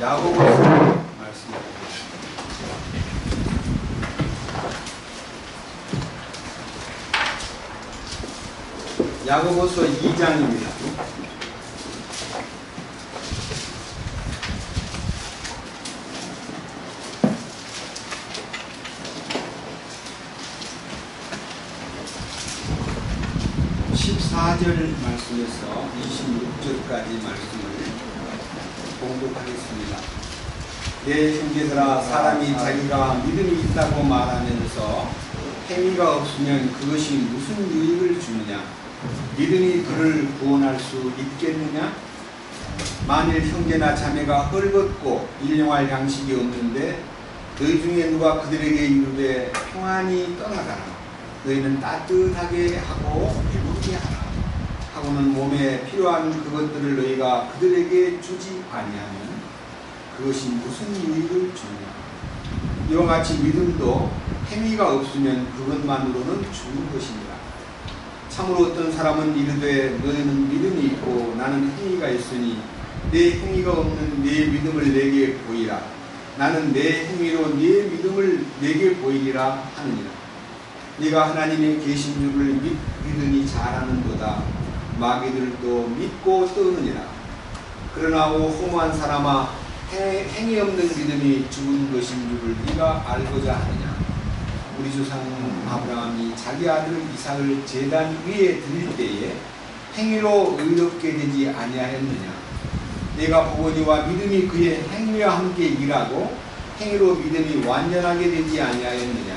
야고보서 말씀을 보겠습니다. 야고보서 2장입니다. 말씀에서 26절까지 말씀을 봉독하겠습니다. 내 형제들아, 사람이 자기가 믿음이 있다고 말하면서 행위가 없으면 그것이 무슨 유익을 주느냐? 믿음이 그를 구원할 수 있겠느냐? 만일 형제나 자매가 헐벗고 일용할 양식이 없는데 너희 중에 누가 그들에게 이르되 평안히 떠나가라, 너희는 따뜻하게 하고 배부르게 하라 하고는 몸에 필요한 그것들을 너희가 그들에게 주지 아니하면 그것이 무슨 유익을 주느냐? 이와 같이 믿음도 행위가 없으면 그것만으로는 죽은 것입니다. 참으로 어떤 사람은 이르되 너희는 믿음이 있고 나는 행위가 있으니 내 행위가 없는 내 믿음을 내게 보이라. 나는 내 행위로 네 믿음을 내게 보이리라 하느니라. 네가 하나님의 계신 줄을 믿으니 잘하는도다. 마귀들도 믿고 떠느니라. 그러나 오 허무한 사람아, 행위 없는 믿음이 죽은 것인 줄을 네가 알고자 하느냐? 우리 조상 아브라함이 자기 아들 이삭을 제단 위에 드릴 때에 행위로 의롭게 되지 아니하였느냐? 내가 보거니와 믿음이 그의 행위와 함께 일하고 행위로 믿음이 완전하게 되지 아니하였느냐?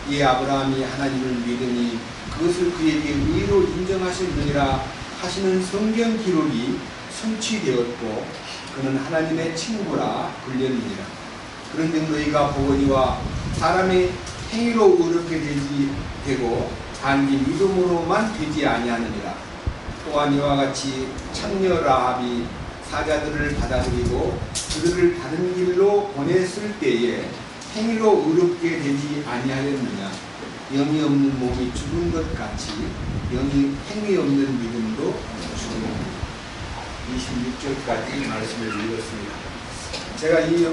이 아브라함이 하나님을 믿으니 그것을 그에게 의로 인정하셨느니라 하시는 성경 기록이 성취되었고 그는 하나님의 친구라 불렸느니라. 그런데 너희가 보거니와 사람의 행위로 의롭게 되고 단지 믿음으로만 되지 아니하느니라. 또한 이와 같이 창녀 라합이 사자들을 받아들이고 그들을 다른 길로 보냈을 때에 행위로 의롭게 되지 아니하였느냐? 영이 없는 몸이 죽은 것 같이 행위 없는 믿음도 죽은 26절까지 말씀을 읽었습니다. 제가 이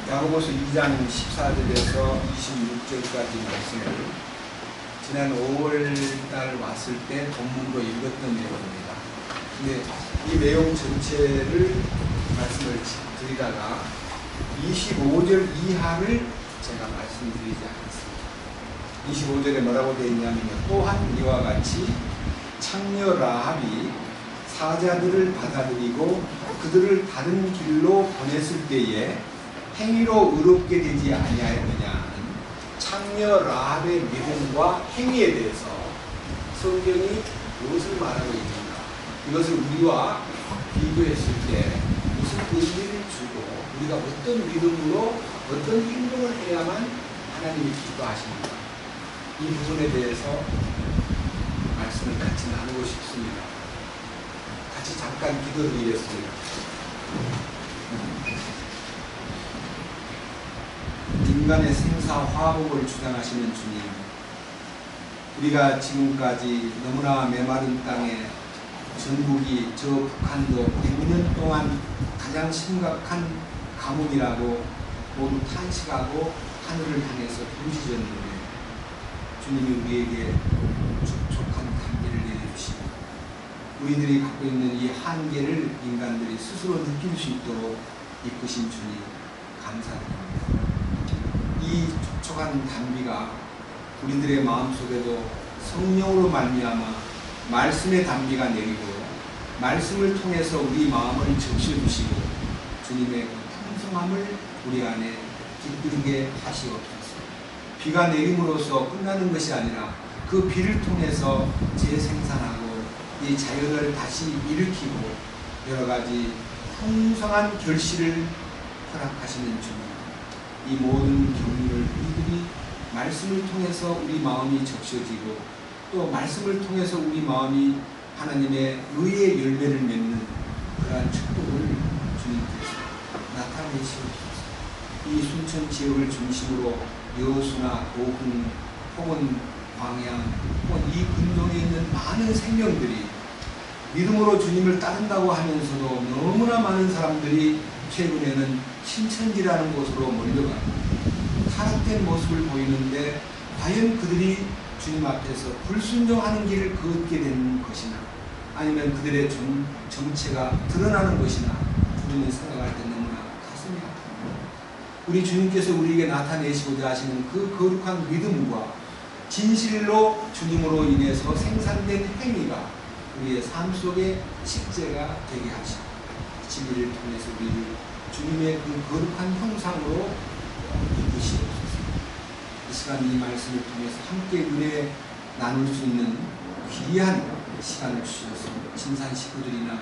야고보서 2장 14절에서 26절까지 말씀을 지난 5월달 왔을 때 본문으로 읽었던 내용입니다. 근데 이 내용 전체를 말씀을 드리다가 25절 이하를 제가 말씀드리지 않았습니다. 25절에 뭐라고 되어 있냐면 또한 이와 같이 창녀 라합이 사자들을 받아들이고 그들을 다른 길로 보냈을 때에 행위로 의롭게 되지 아니하였느냐? 창녀 라합의 믿음과 행위에 대해서 성경이 무엇을 말하고 있는가? 이것을 우리와 비교했을 때 무슨 의미를 주고 우리가 어떤 믿음으로 어떤 행동을 해야만 하나님이 기뻐하십니까? 이 부분에 대해서 말씀을 같이 나누고 싶습니다. 같이 잠깐 기도드리겠습니다. 인간의 생사화복을 주장하시는 주님, 우리가 지금까지 너무나 메마른 땅에 전국이 저 북한도 100년 동안 가장 심각한 가뭄이라고 모두 탄식하고 하늘을 향해서 부르짖었는데 주님이 우리에게 촉촉한 단비를 내려주시고 우리들이 갖고 있는 이 한계를 인간들이 스스로 느낄 수 있도록 이끄신 주님 감사드립니다. 이 촉촉한 단비가 우리들의 마음속에도 성령으로 말미암아 말씀의 단비가 내리고 말씀을 통해서 우리 마음을 적셔주시고 주님의 그 풍성함을 우리 안에 깃들게 하시옵소서. 비가 내림으로써 끝나는 것이 아니라 그 비를 통해서 재생산하고 이 자연을 다시 일으키고 여러 가지 풍성한 결실을 허락하시는 주님, 이 모든 경륜을 우리들이 말씀을 통해서 우리 마음이 적셔지고 또 말씀을 통해서 우리 마음이 하나님의 의의 열매를 맺는 그러한 축복을 주님께서 나타내시옵소서. 이 순천 지역을 중심으로 여수나 고흥 혹은 광양 혹은 이 근동에 있는 많은 생명들이 믿음으로 주님을 따른다고 하면서도 너무나 많은 사람들이 최근에는 신천지라는 곳으로 몰려가고 타락된 모습을 보이는데 과연 그들이 주님 앞에서 불순종하는 길을 걷게 되는 것이나 아니면 그들의 정체가 드러나는 것이나 우리는 생각할 때 너무나 가슴이 아픕니다. 우리 주님께서 우리에게 나타내시고자 하시는 그 거룩한 믿음과 진실로 주님으로 인해서 생산된 행위가 우리의 삶 속에 식재가 되게 하시고 진리를 통해서 우리를 주님의 그 거룩한 형상으로 이끄시옵소서. 이 시간 이 말씀을 통해서 함께 은혜 나눌 수 있는 귀한 시간을 주셔서 진산 식구들이나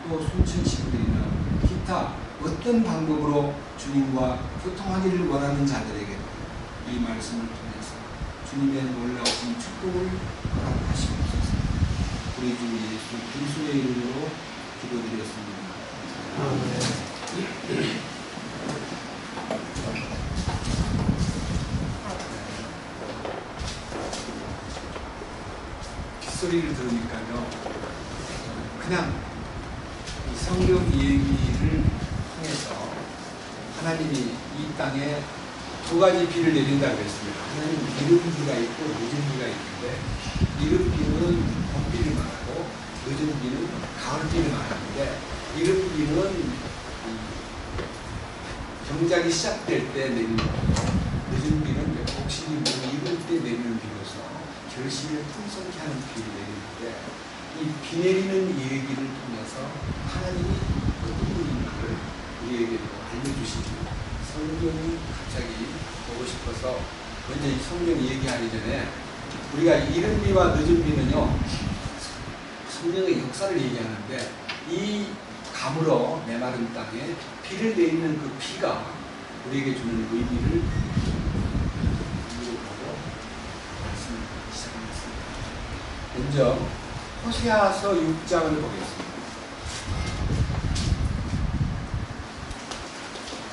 또 순천 식구들이나 기타 어떤 방법으로 주님과 교통하기를 원하는 자들에게 이 말씀을 통해서 주님의 놀라우신 축복을 허락하시옵소서. 우리 주 예수 그리스도의 이름으로 기도드렸습니다. 빗소리를 들으니까요, 그냥 이 성경 얘기를 통해서 하나님이 이 땅에 두 가지 비를 내린다고 했습니다. 하나님 이른 비가 있고 늦은 비가 있는데, 이른 비는 봄비를 말하고 늦은 비는 가을비를 말하는데, 이른 비는 경작이 시작될 때 내리는 거고, 늦은 비는 곡식이 익을 때 내리는 비로서 결실을 풍성케 하는 비를 내리는데, 이 비 내리는 얘기를 통해서 하나님이 어떤 분인가를 우리에게 알려주시고, 성경이 갑자기 보고 싶어서 먼저 이 성경 얘기하기 전에 우리가 이른 비와 늦은 비는요, 성경의 역사를 얘기하는데, 이 가물어 메마른 땅에 비를 내리는 그 비가 우리에게 주는 의미를 이해하고 말씀을 시작하겠습니다. 먼저 호세아서 6장을 보겠습니다.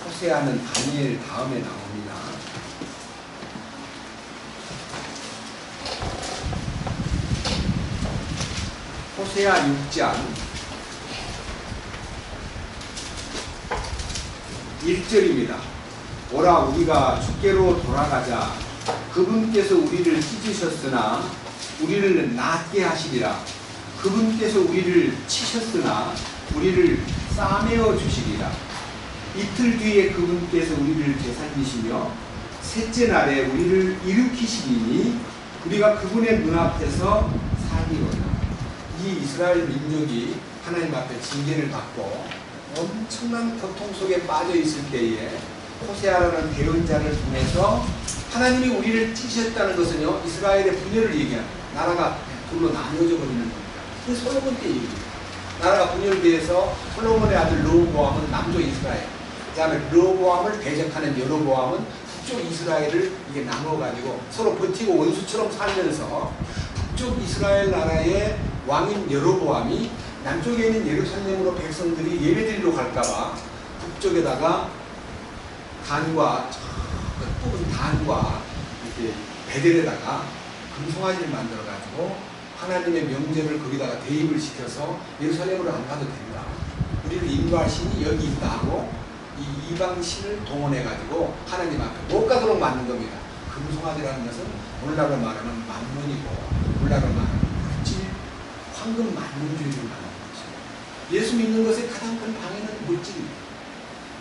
호세아는 다니엘 다음에 나옵니다. 호세아 6장 1절입니다. 오라 우리가 주께로 돌아가자. 그분께서 우리를 찢으셨으나 우리를 낫게 하시리라. 그분께서 우리를 치셨으나 우리를 싸매어 주시리라. 이틀 뒤에 그분께서 우리를 되살리시며 셋째 날에 우리를 일으키시리니 우리가 그분의 눈앞에서 살리로다. 이 이스라엘 민족이 하나님 앞에 징계를 받고 엄청난 고통 속에 빠져 있을 때에 호세아라는 대언자를 통해서 하나님이 우리를 찢으셨다는 것은요, 이스라엘의 분열을 얘기합니다. 나라가 둘로 나뉘어져 버리는 겁니다. 그 솔로몬 때 얘기입니다. 나라가 분열돼서 솔로몬의 아들 르호보암은 남쪽 이스라엘, 그 다음에 르호보암을 대적하는 여로보암은 북쪽 이스라엘을 이게 나눠가지고 서로 버티고 원수처럼 살면서 북쪽 이스라엘 나라의 왕인 여로보암이 남쪽에 있는 예루살렘으로 백성들이 예배드리러 갈까봐 북쪽에다가 단과 끝부분 단과 이렇게 베델에다가 금송아지를 만들어가지고 하나님의 명제를 거기다가 대입을 시켜서 예루살렘으로 안 가도 된다. 우리를 인도할 신이 여기 있다 하고 이 이방신을 동원해가지고 하나님 앞에 못 가도록 만든 겁니다. 금송아지라는 것은 오늘날로 말하면 만문이고 오늘날로 말하면 물질, 황금 만문주의를 말하는 것이죠. 예수 믿는 것의 가장 큰 방해는 물질입니다.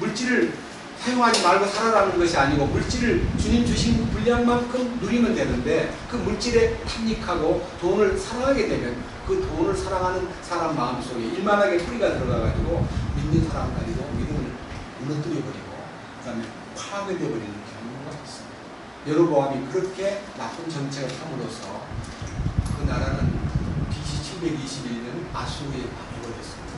물질을 사용하지 말고 살아라는 것이 아니고 물질을 주님 주신 분량만큼 누리면 되는데 그 물질에 탐닉하고 돈을 사랑하게 되면 그 돈을 사랑하는 사람 마음속에 일만하게 뿌리가 들어가가지고 믿는 사람까지도 믿음을 무너뜨려버리고 그 다음에 파괴되어버리는 경우가 있습니다. 여로보암이 그렇게 나쁜 정책을 함으로써 그 나라는 BC 721년 아수르에 파괴됐습니다.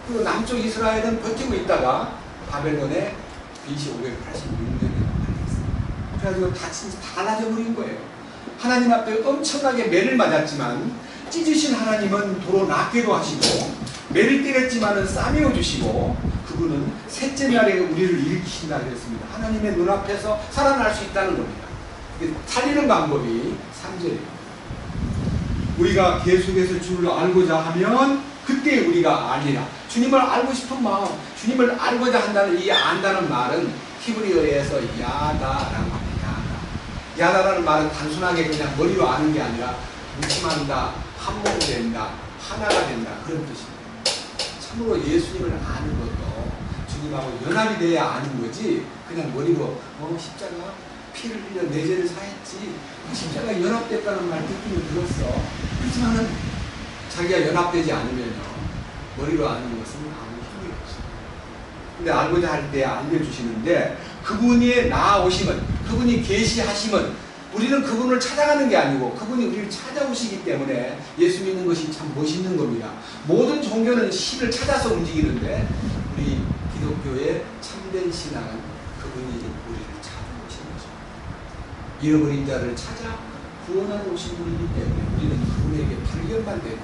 그리고 남쪽 이스라엘은 버티고 있다가 바벨론에 BC 586년에 발생했습니다. 그래가지고 다 진짜 달라져버린 거예요. 하나님 앞에 엄청나게 매를 맞았지만 찢으신 하나님은 도로 낫게도 하시고 매를 때렸지만은 싸매어 주시고 그분은 셋째 날에 우리를 일으키신다 그랬습니다. 하나님의 눈앞에서 살아날 수 있다는 겁니다. 살리는 방법이 3절입니다. 우리가 계속해서 주를 알고자 하면 그때 우리가 알리라. 주님을 알고 싶은 마음, 주님을 알고자 한다는 이 안다는 말은 히브리어에서 야다라고 합니다. 야다라는 말은 단순하게 그냥 머리로 아는 게 아니라 묵심한다, 한몸이 된다, 하나가 된다, 그런 뜻입니다. 참으로 예수님을 아는 것도 주님하고 연합이 돼야 아는 거지, 그냥 머리로 십자가 피를 흘려 내 죄를 사했지, 십자가 연합됐다는 말 듣기는 들었어. 그렇지만은 자기가 연합되지 않으면요, 머리로 아는 것은 아무 힘이 없어요. 근데 알고자 할 때 알려주시는데, 그분이 나아오심은, 그분이 계시하심은 우리는 그분을 찾아가는 게 아니고 그분이 우리를 찾아오시기 때문에 예수 믿는 것이 참 멋있는 겁니다. 모든 종교는 신을 찾아서 움직이는데 우리 기독교의 참된 신앙은 그분이 우리를 찾아오시는 거죠. 잃어버린 자를 찾아 구원하러 오신 분이기 때문에 우리는 그분에게 발견만 되면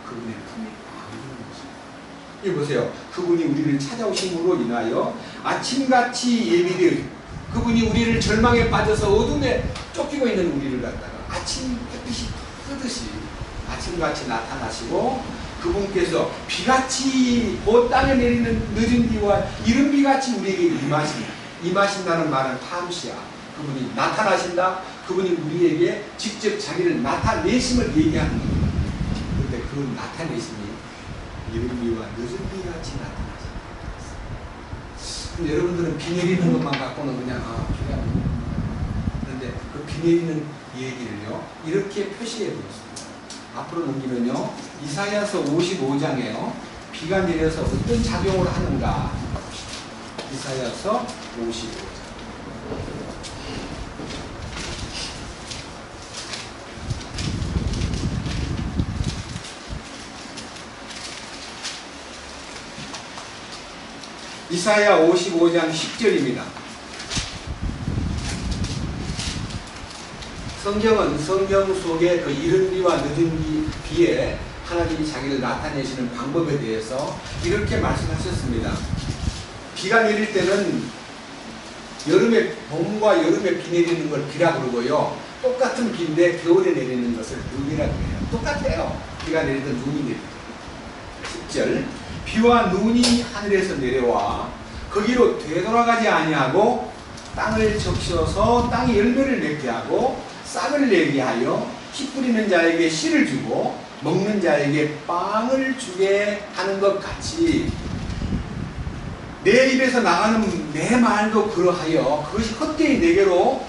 그분의 품에 안기는 거죠. 여기 보세요. 그분이 우리를 찾아오심으로 인하여 아침같이 예비되어, 그분이 우리를 절망에 빠져서 어둠에 쫓기고 있는 우리를 갖다가 아침 햇빛이 뜨듯이 아침같이 나타나시고, 그분께서 비같이 곧 땅에 내리는 늦은 비와 이른 비같이 우리에게 임하신다는 말은 탐시야. 그분이 나타나신다. 그분이 우리에게 직접 자기를 나타내심을 얘기하는 겁니다. 그런데 그 나타내심이 이른 비와 늦은 비같이 나타나십니다. 근데 여러분들은 비 내리는 것만 갖고는 그냥 비가 그런데 그 비 내리는 얘기를요 이렇게 표시해 보겠습니다. 앞으로 넘기면요, 이사야서 55장에요 비가 내려서 어떤 작용을 하는가. 이사야서 55장. 이사야 55장 10절입니다. 성경은 성경 속에 그 이른 비와 늦은 비에 하나님이 자기를 나타내시는 방법에 대해서 이렇게 말씀하셨습니다. 비가 내릴 때는 봄과 여름에 비 내리는 걸 비라 그러고요, 똑같은 비인데 겨울에 내리는 것을 눈이라고 해요. 똑같아요. 비가 내리든 눈이 내리든. 10절, 비와 눈이 하늘에서 내려와 거기로 되돌아가지 아니하고 땅을 적셔서 땅이 열매를 맺게 하고 싹을 내게 하여 씨 뿌리는 자에게 씨를 주고 먹는 자에게 빵을 주게 하는 것 같이, 내 입에서 나가는 내 말도 그러하여 그것이 헛되이 내게로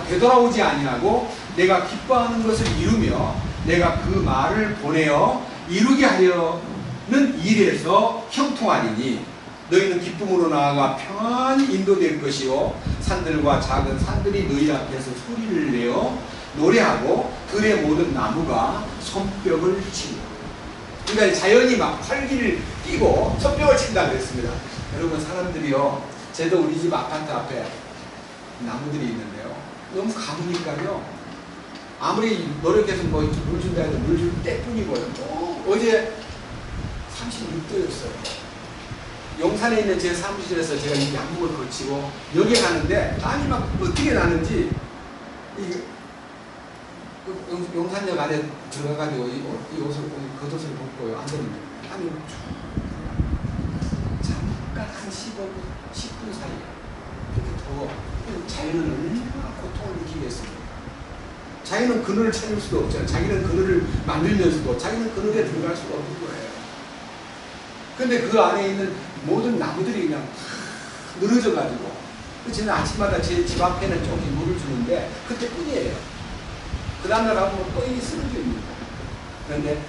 되돌아오지 아니하고 내가 기뻐하는 것을 이루며 내가 그 말을 보내어 이루게 하려는 일에서 형통하리니, 너희는 기쁨으로 나아가 평안히 인도될 것이요 산들과 작은 산들이 너희 앞에서 소리를 내어 노래하고 들의 모든 나무가 손뼉을 치고. 그러니까 자연이 막 활기를 띠고 손뼉을 친다 그랬습니다. 여러분, 사람들이요, 저도 우리 집 아파트 앞에 나무들이 있는데요, 너무 가무니까요 아무리 노력해서 물 준다 해도 물 줄 때뿐이고요. 어제 36도였어요. 용산에 있는 제 사무실에서 제가 이 양복을 걸치고 여기 가는데 땀이 막 어떻게 나는지, 용산역 안에 들어가가지고 이 옷을, 겉옷을 벗고요 앉았는데 땀이 잠깐 한 10분 사이에 그렇게 더워. 자연은 얼마나 고통을 느끼겠습니까? 자기는 그늘을 찾을 수도 없잖아요. 자기는 그늘을 만들면서도 자기는 그늘에 들어갈 수가 없는 거예요. 근데 그 안에 있는 모든 나무들이 그냥 늘어져가지고, 저는 아침마다 제 집 앞에는 조금 물을 주는데 그때뿐이에요. 그 다음날 가면 또 이게 쓰러져 있는 거예요. 그런데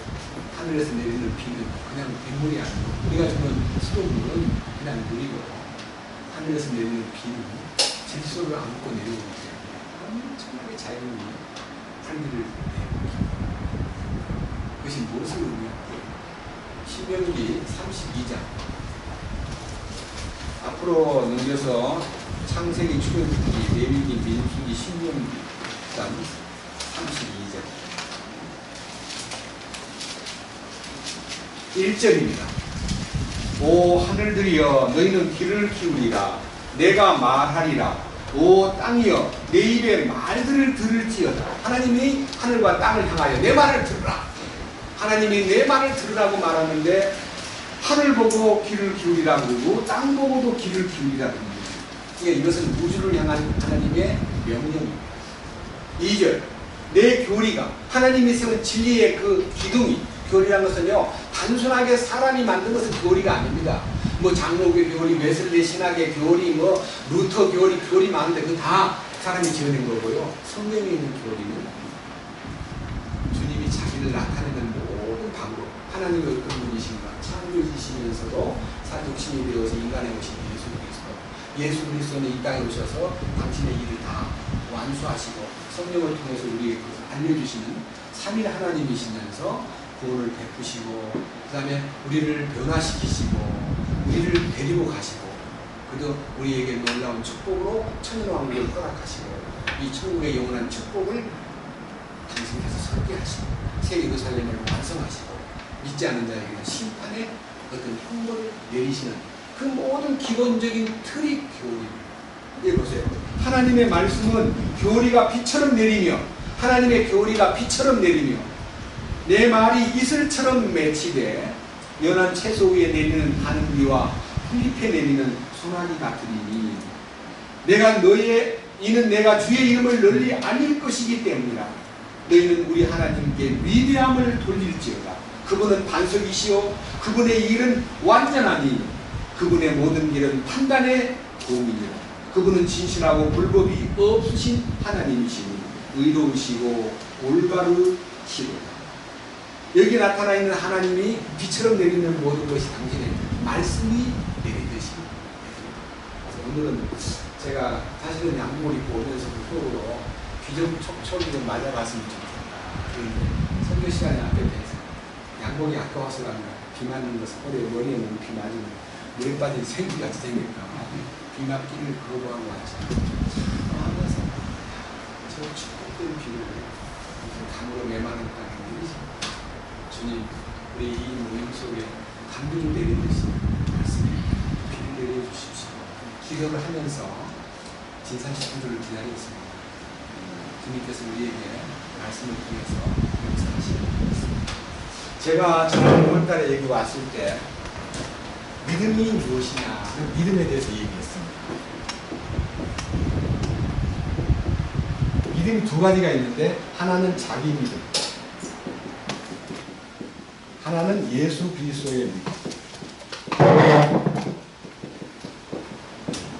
하늘에서 내리는 비는 그냥 빗물이 아니고, 우리가 주는 수돗물은 그냥 물이고, 하늘에서 내리는 비는 질소를 안고 내려오기 때문에 엄청나게 자연이 활기를 내고, 그것이 무엇을 의미할까요? 신명기 32장. 앞으로 넘겨서 창세기, 출애굽기, 레위기, 민수기, 신명기 32장 1절입니다. 오 하늘들이여, 너희는 귀를 기울이라. 내가 말하리라. 오 땅이여 내 입에 말들을 들을지어다. 하나님이 하늘과 땅을 향하여 내 말을 들으라. 하나님이 내 말을 들으라고 말하는데 하늘 보고 귀를 기울이라고 그러고 땅 보고도 귀를 기울이라고 합니다. 이것은 우주를 향한 하나님의 명령입니다. 2절 내 교리가 하나님이 세운 진리의 그 기둥이 교리라는 것은요 단순하게 사람이 만든 것은 교리가 아닙니다. 뭐 장로교 교리, 웨슬리 신학의 교리, 뭐 루터 교리 많은데 그건 다 사람이 지어낸 거고요. 성경에 있는 교리는 주님이 자기를 나타내는 모든 방법, 하나님의 어떤 분이신가, 창조주시면서도 사육신이 되어서 인간에 오신 예수 그리스도. 예수 그리스도는 이 땅에 오셔서 당신의 일을 다 완수하시고 성령을 통해서 우리에게 그것을 알려주시는 3일 하나님이시면서 구원을 베푸시고 그 다음에 우리를 변화시키시고 우리를 데리고 가시고 그도 우리에게 놀라운 축복으로 천년왕국을 허락하시고 이 천국의 영원한 축복을 당신께서 설계하시고 새 예루살렘을 완성하시고 믿지 않는 자에게는 심판의 어떤 형벌을 내리시는 그 모든 기본적인 틀이 교리입니다. 예, 보세요. 하나님의 말씀은 교리가 비처럼 내리며 하나님의 교리가 비처럼 내리며 내 말이 이슬처럼 맺히되 연한 채소 위에 내리는 하늘 비와 풀잎에 내리는 소나기 같으리니 이는 내가 주의 이름을 널리 알릴 것이기 때문이라. 너희는 우리 하나님께 위대함을 돌릴지어다. 그분은 반석이시오 그분의 일은 완전하니 그분의 모든 길은 판단의 도움이니라. 그분은 진실하고 불법이 없으신 하나님이시니 의로우시고 올바르시로다. 여기 나타나 있는 하나님이 비처럼 내리는 모든 것이 당신의 말씀이 내리듯이 그래서 오늘은 제가 사실은 양복을 입고 오면서부터 귀 좀 촉촉이 좀 맞아봤으면 좋겠다. 그런데 설교 시간에 앞에 대해서 양복이 아까워서 비 맞는 거 머리에 너무 비 맞으면 물에 빠진 생쥐같이 생길까 비 맞기를 거부하고 왔지. 하면서 저 축복된 비를 강으로 메마른다는 일이지. 주님, 우리 이 모임 속에 단비를 내리듯이 말씀에 비를 내려주십시오. 기도를 하면서 진산식품들을 기다리고 있습니다. 주님께서 우리에게 말씀을 통해서 역사하시는 것 같습니다. 제가 지난 5월달에 여기 왔을 때 믿음이 무엇이냐 믿음에 대해서 얘기했습니다. 믿음이 두 가지가 있는데 하나는 자기 믿음, 하나는 예수 그리스도의 믿음.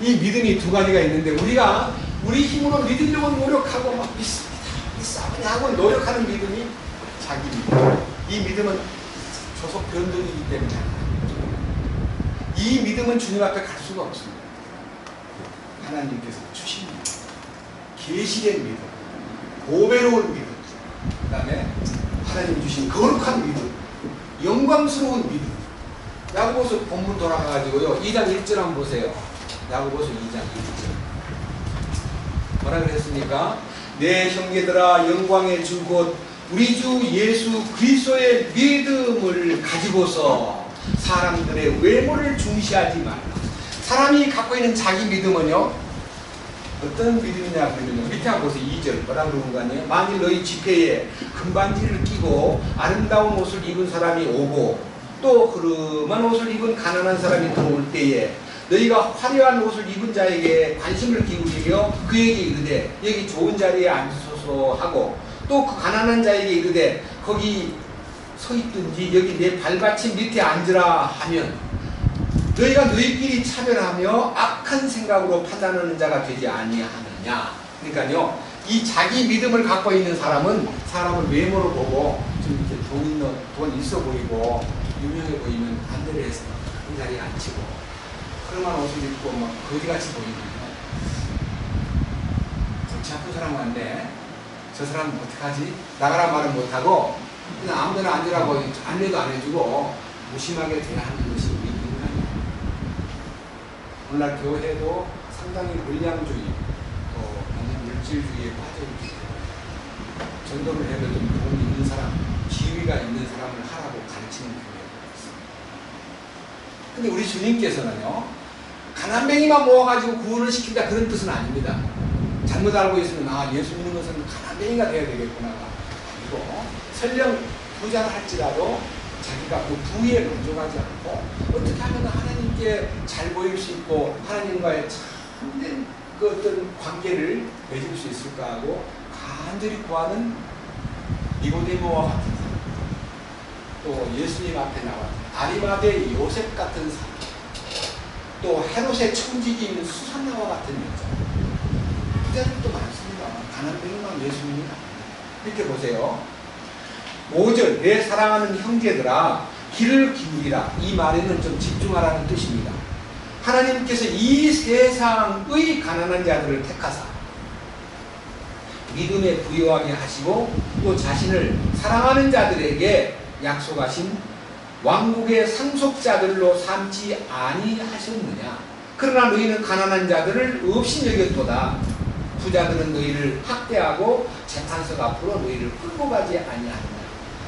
이 믿음이 두 가지가 있는데 우리가 우리 힘으로 믿으려고 노력하고 막 믿사오니 하고 노력하는 믿음이 자기 믿음. 이 믿음은 조속 변동이기 때문에 이 믿음은 주님 앞에 갈 수가 없습니다. 하나님께서 주신 믿음, 계시된 믿음, 보배로운 믿음, 그 다음에 하나님 주신 거룩한 믿음, 영광스러운 믿음. 야고보서 본문 돌아가가지고요 2장 1절 한번 보세요. 야고보서 2장 1절 뭐라 그랬습니까? 내 형제들아 영광의 주 곧 우리 주 예수 그리스도의 믿음을 가지고서 사람들의 외모를 중시하지 말라. 사람이 갖고 있는 자기 믿음은요 어떤 믿음이냐 그러면요 밑에 한번 보세요. 2절 뭐라 그러는가요? 만일 너희 집회에 금반지를 끼고 아름다운 옷을 입은 사람이 오고 또 흐름한 옷을 입은 가난한 사람이 들어올 때에 너희가 화려한 옷을 입은 자에게 관심을 기울이며 그에게 이르되 여기 좋은 자리에 앉으소서 하고 또 그 가난한 자에게 이르되 거기 서 있든지 여기 내 발받침 밑에 앉으라 하면 너희가 너희끼리 차별하며 악한 생각으로 판단하는 자가 되지 아니하느냐. 그러니까요 이 자기 믿음을 갖고 있는 사람은 사람을 외모로 보고 좀 이렇게 돈 있어 보이고 유명해 보이면 반대를 해서 그 자리에 앉히고 그런만 옷을 입고 막 거지같이 보이는 골치 아픈 사람 같네. 저 사람은 어떡하지? 나가라 말은 못하고 그냥 아무데나 앉으라고 안내도 안 해주고 무심하게 대하는 것이 우리 인간이에요. 오늘날 교회도 상당히 물량주의 또 물질주의에 빠져있기 때문에 전도를 해도 좀 돈 있는 사람, 지위가 있는 사람을 하라고 가르치는 교회가 있습니다. 근데 우리 주님께서는요 가난뱅이만 모아가지고 구원을 시킨다 그런 뜻은 아닙니다. 잘못 알고 있으면 예수 믿는 것은 가난뱅이가 돼야 되겠구나. 아니고 설령 부자를 할지라도 자기가 그 부에 만족하지 않고 어떻게 하면 하나님께 잘 보일 수 있고 하나님과의 참된 그 어떤 관계를 맺을 수 있을까 하고 간절히 구하는 니고데모와 같은 사람, 또 예수님 앞에 나와 아리마대 요셉 같은 사람, 또 헤롯의 청지기인 수산나와 같은 여자, 부자들도 많습니다. 가난뱅이만 예수님이 아닙니다. 이렇게 보세요. 5절 내 사랑하는 형제들아 귀를 기울이라. 이 말에는 좀 집중하라는 뜻입니다. 하나님께서 이 세상의 가난한 자들을 택하사 믿음에 부유하게 하시고 또 자신을 사랑하는 자들에게 약속하신 왕국의 상속자들로 삼지 아니하셨느냐. 그러나 너희는 가난한 자들을 없이 여겼도다. 부자들은 너희를 학대하고 재판석 앞으로 너희를 끌고 가지 아니하느냐.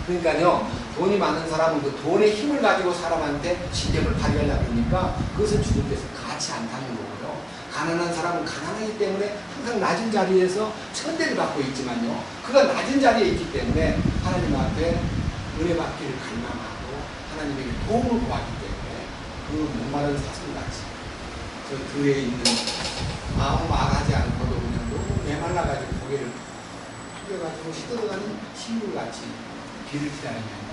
그러니까요, 돈이 많은 사람은 그 돈의 힘을 가지고 사람한테 신념을 발휘하려고 하니까 그것은 주님께서 가치 않다는 거고요. 가난한 사람은 가난하기 때문에 항상 낮은 자리에서 천대를 받고 있지만요, 그가 낮은 자리에 있기 때문에 하나님 앞에 은혜 받기를 갈망하고 하나님에게 도움을 구하기 때문에 그 목마른 사슴같이 저 들에 있는 아무 말하지 않고도 그냥 너무 메말라가지고 고개를 숙여가지고 시들어가는 식물같이 비를 기다리면서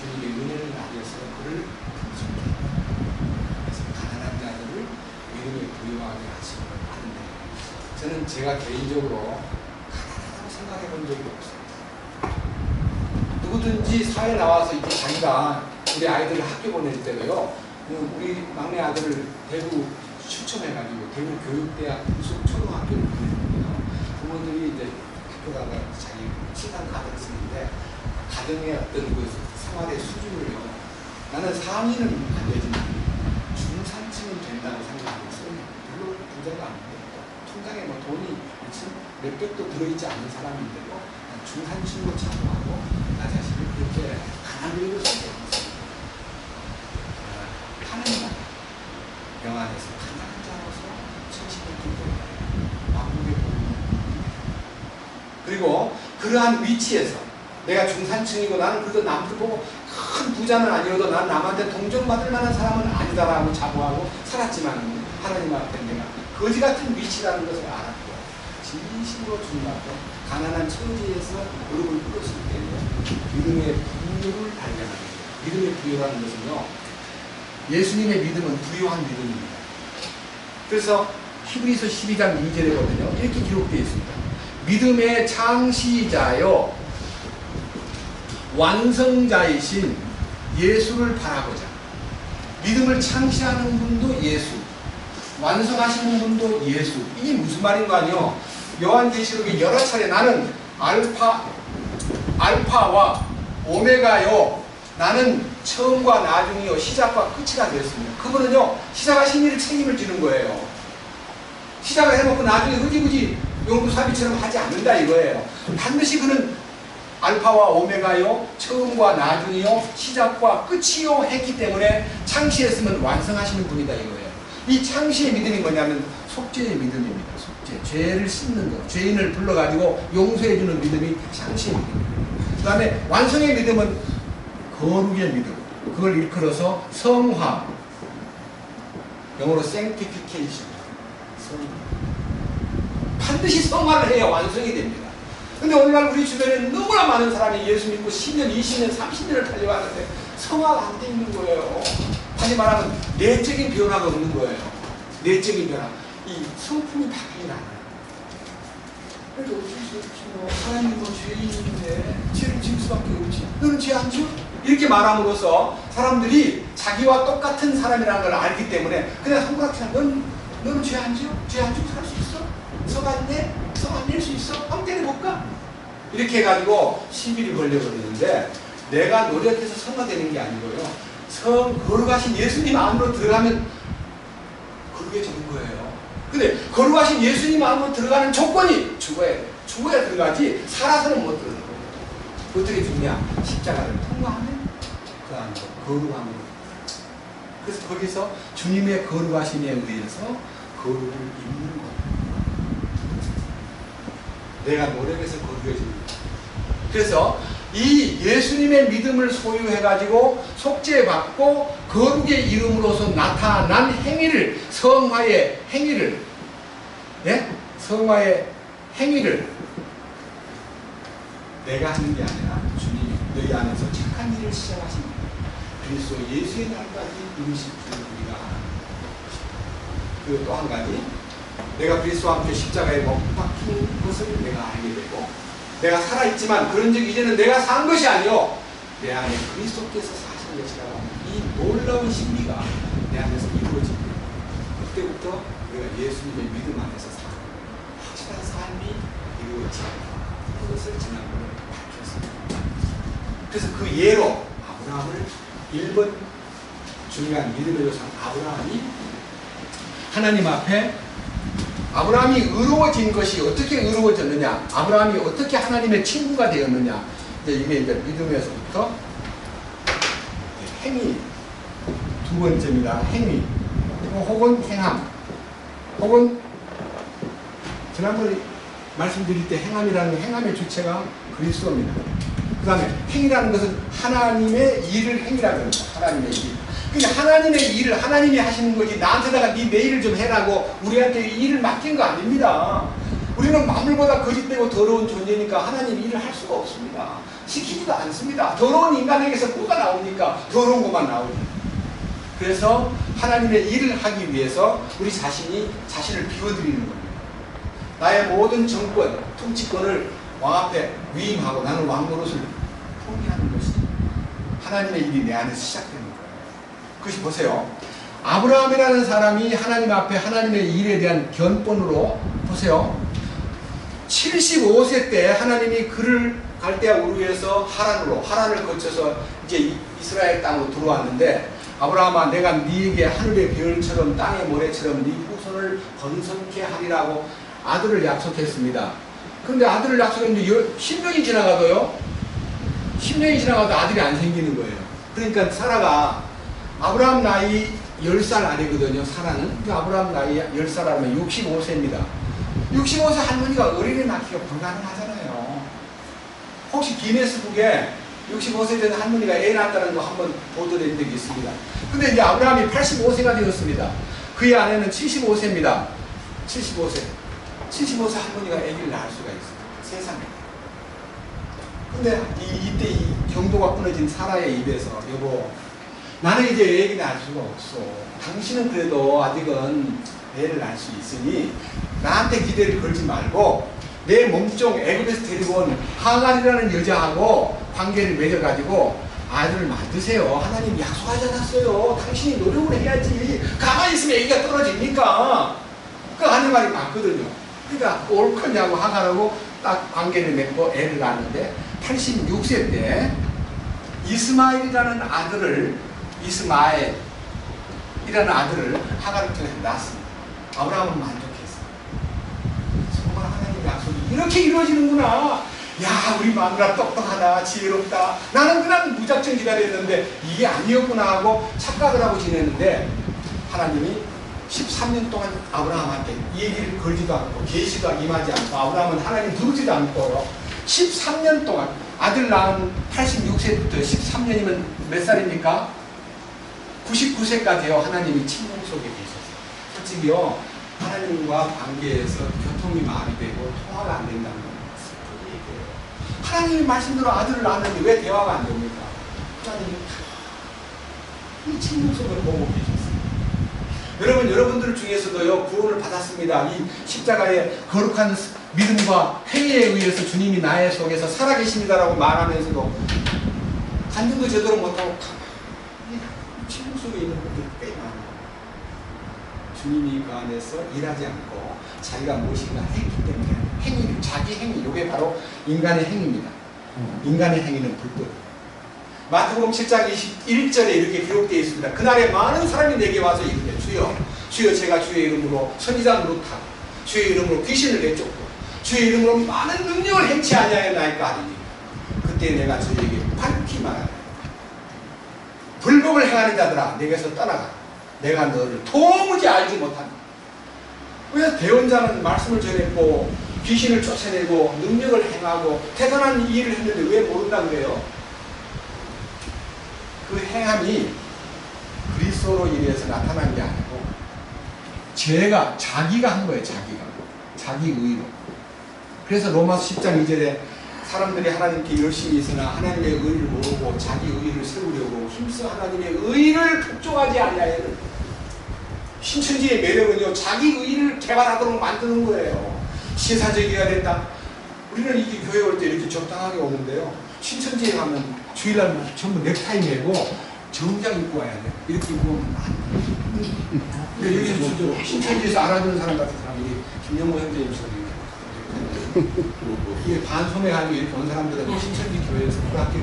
주님의 은혜를 나눠서 그를 풍성케, 그래서 가난한 자들을 믿음에 부유하게 하시고 하는데, 저는 제가 개인적으로 가난하다고 생각해 본 적이 없습니다. 누구든지 사회 나와서 이제 자기가 우리 아이들을 학교 보낼 때도요, 우리 막내 아들을 대구 추첨해가지고 대구 교육대학 초등학교를 보내거든요. 부모들이 이제 학교 가서 자기 신상 카드를 쓰는데 가정의 어떤 그 생활의 수준을요, 나는 상위는 안 되지만 중산층은 된다고 생각하고 있어요. 별로 부자가 안 되고 통장에 뭐 돈이 몇백도 들어있지 않은 사람인데도 중산층으로 자부하고 나 자신을 그렇게 가난으로 생각했어요. 하나님 영안에서 가난한 자로서 천신을 기도해요. 왕국의 복음. 그리고 그러한 위치에서 내가 중산층이고 나는 그래도 남들 보고 큰 부자는 아니어도 난 남한테 동정받을 만한 사람은 아니다라고 자부하고 살았지만 하나님 앞에 내가 거지 같은 위치라는 것을 알았고 진심으로 주님 앞에 가난한 처지에서 무릎을 꿇었을 때에 믿음의 부유를 발견하는 거예요. 믿음의 부유라는 것은요, 예수님의 믿음은 부유한 믿음입니다. 그래서 히브리서 12장 2절에 보면요, 이렇게 기록되어 있습니다. 믿음의 창시자요 완성자이신 예수를 바라보자. 믿음을 창시하는 분도 예수, 완성하시는 분도 예수. 이게 무슨 말인 거 아니요? 요한계시록에 여러 차례 나는 알파와 오메가요, 나는 처음과 나중이요 시작과 끝이라 그랬습니다. 그분은요 시작하신 일을 책임을 지는 거예요. 시작을 해놓고 나중에 흐지부지 용두사비처럼 하지 않는다 이거예요. 반드시 그는 알파와 오메가요, 처음과 나중이요, 시작과 끝이요 했기 때문에 창시했으면 완성하시는 분이다 이거예요. 이 창시의 믿음이 뭐냐면 속죄의 믿음입니다. 속죄, 죄를 씻는 것, 죄인을 불러가지고 용서해주는 믿음이 창시의 믿음입니다. 그 다음에 완성의 믿음은 거룩의 믿음, 그걸 일컬어서 성화, 영어로 sanctification, 반드시 성화를 해야 완성이 됩니다. 근데 오늘날 우리 주변에 너무나 많은 사람이 예수 믿고 10년, 20년, 30년을 달려왔는데 성화가 안 돼 있는 거예요. 다시 말하면 내적인 변화가 없는 거예요. 내적인 변화. 이 성품이 바뀌지 않아요. 그래도 어쩔 수 없지 뭐. 하나님은 뭐 죄인인데 죄를 지을 수밖에 없지. 너는 죄 안 지어? 이렇게 말함으로써 사람들이 자기와 똑같은 사람이라는 걸 알기 때문에 그냥 손가락처럼 너는 죄 안 지어? 죄 안 지고 살 수 있어? 성 안 내? 성 안 낼 수 있어? 한번 때려볼까? 이렇게 해가지고 시비를 걸려버리는데 내가 노력해서 성화 되는 게 아니고요. 거룩하신 예수님 안으로 들어가면 거룩해지는 거예요. 근데 거룩하신 예수님 안으로 들어가는 조건이 죽어야 돼. 죽어야 들어가지 살아서는 못 들어가는 거예요. 어떻게 죽냐? 십자가를 통과하면 그 안으로 거룩함으로 그래서 거기서 주님의 거룩하심에 의해서 거룩을 입는 거예요. 내가 노력해서 거룩해집니다. 그래서 이 예수님의 믿음을 소유해가지고 속죄받고 거룩의 이름으로서 나타난 행위를, 성화의 행위를, 예? 성화의 행위를 내가 하는 게 아니라 주님이 너희 안에서 착한 일을 시작하십니다. 그리스도 예수의 날까지 이루실 줄 우리가 알아요. 그리고 또 한 가지, 내가 그리스도와 함께 십자가에 못 박힌 것을 내가 알게 되고, 내가 살아있지만 그런즉 이제는 내가 산 것이 아니요 내 안에 그리스도께서 사신 것이라고 이 놀라운 신비가 내 안에서 이루어집니다. 그때부터 우리가 예수님의 믿음 안에서 사는 확실한 삶이 이루어집니다. 그것을 지난번에 밝혔습니다. 그래서 그 예로 아브라함을 1번 중요한 믿음의 조상 아브라함이 하나님 앞에 아브라함이 의로워진 것이 어떻게 의로워졌느냐, 아브라함이 어떻게 하나님의 친구가 되었느냐, 이게 이제 믿음에서부터 행위, 두 번째입니다. 행위, 혹은 행함, 혹은 지난번에 말씀드릴 때 행함이라는 행함의 주체가 그리스도입니다. 그 다음에 행위라는 것은 하나님의 일을 행위라고 합니다. 하나님의 일. 그러니까 하나님의 일을 하나님이 하시는 거지, 나한테다가 네 내일을 좀 해라고 우리한테 일을 맡긴 거 아닙니다. 우리는 만물보다 거짓되고 더러운 존재니까 하나님 일을 할 수가 없습니다. 시키지도 않습니다. 더러운 인간에게서 뭐가 나오니까 더러운 것만 나오죠. 그래서 하나님의 일을 하기 위해서 우리 자신을 비워드리는 겁니다. 나의 모든 정권, 통치권을 왕 앞에 위임하고 나는 왕 노릇을 포기하는 것이 하나님의 일이 내 안에서 시작되는 거예요. 그것이 보세요. 아브라함이라는 사람이 하나님 앞에 하나님의 일에 대한 견본으로 보세요. 75세 때 하나님이 그를 갈대아 우르에서 하란을 거쳐서 이제 이스라엘 땅으로 들어왔는데, 아브라함아 내가 네게 하늘의 별처럼 땅의 모래처럼 네 후손을 번성케 하리라고 아들을 약속했습니다. 그런데 아들을 약속했는데 10년이 지나가도요, 10년이 지나가도 아들이 안 생기는 거예요. 그러니까 사라가 아브라함 나이 10살 아래거든요. 사라는. 아브라함 나이 10살 아래면 65세입니다. 65세 할머니가 어린애 낳기가 불가능하잖아요. 혹시 기네스북에 65세 된 할머니가 애 낳았다는 거 한번 보도된 적이 있습니다. 근데 이제 아브라함이 85세가 되었습니다. 그의 아내는 75세입니다. 75세 할머니가 아기를 낳을 수가 있어요. 세상에. 근데 이때 이 경도가 끊어진 사라의 입에서, 여보 나는 이제 아기 낳을 수가 없어. 당신은 그래도 아직은 애를 낳을 수 있으니 나한테 기대를 걸지 말고 내 몸종 애굽에서 데리고 온 하갈이라는 여자하고 관계를 맺어가지고 아들을 만드세요. 하나님 약속하지 않았어요. 당신이 노력을 해야지. 가만히 있으면 애기가 떨어집니까? 그 하는 말이 맞거든요. 그러니까 옳거냐고 하갈하고 딱 관계를 맺고 애를 낳았는데 86세 때 이스마엘이라는 아들을 하갈을 통해서 낳았습니다. 아브라함은 만족했어요. 정말 하나님의 약속이 이렇게 이루어지는구나. 야, 우리 마누라 똑똑하다, 지혜롭다. 나는 그냥 무작정 기다렸는데 이게 아니었구나 하고 착각을 하고 지냈는데, 하나님이 13년 동안 아브라함한테 이 얘기를 걸지도 않고 계시도 임하지 않고 아브라함은 하나님 부르지도 않고 13년 동안 아들 낳은 86세부터 13년이면 몇 살입니까? 99세까지요. 하나님이 침묵 속에 계셨어요. 솔직히요, 하나님과 관계에서 교통이 많이 되고 통화가 안 된다는 건 슬픈 얘기예요. 하나님이 말씀대로 아들을 낳았는데 왜 대화가 안 됩니까? 하나님이 이 침묵 속을 보고 계셨어요. 여러분들 중에서도요, 구원을 받았습니다. 이 십자가의 거룩한 믿음과 행위에 의해서 주님이 나의 속에서 살아계십니다라고 말하면서도 간증도 제대로 못하고 침묵 속에 있는 분들이 꽤 많아요. 주님이 그 안에서 일하지 않고 자기가 무엇인가 했기 때문에 행위, 자기 행위, 이게 바로 인간의 행위입니다. 인간의 행위는 불법. 마태복음 7장 21절에 이렇게 기록되어 있습니다. 그날에 많은 사람이 내게 와서 이르되 주여 제가 주의 이름으로 선지자 노릇하고 주의 이름으로 귀신을 내쫓고 주의 이름으로 많은 능력을 행치 아니하였나이까 하리니 그때 내가 저에게 밝히 말하라. 불법을 행하는 자들아 내게서 떠나가. 내가 너를 도무지 알지 못한다. 왜 대언자는 말씀을 전했고 귀신을 쫓아내고 능력을 행하고 대단한 일을 했는데 왜 모른다 그래요? 그 행함이 그리스도로 인해서 나타난 게 아니고 자기가 한 거예요. 자기 의로. 그래서 로마서 10장 2절에 사람들이 하나님께 열심히 있으나 하나님의 의를 모르고 자기 의를 세우려고 힘써 하나님의 의를 복종하지 아니하여는 신천지의 매력은요 자기 의를 개발하도록 만드는 거예요. 시사적이어야 된다. 우리는 이게 교회 올 때 이렇게 적당하게 오는데요. 신천지에 가면 주일날 전부 넥타이 메고 정장 입고 와야 돼. 이렇게 입고 오면 안 돼. 여기서 신천지에서 알아주는 사람 같은 사람이 김영모 형제님처럼 이게 반소매하고 이렇게 온 사람들은 신천지 교회에서 불학교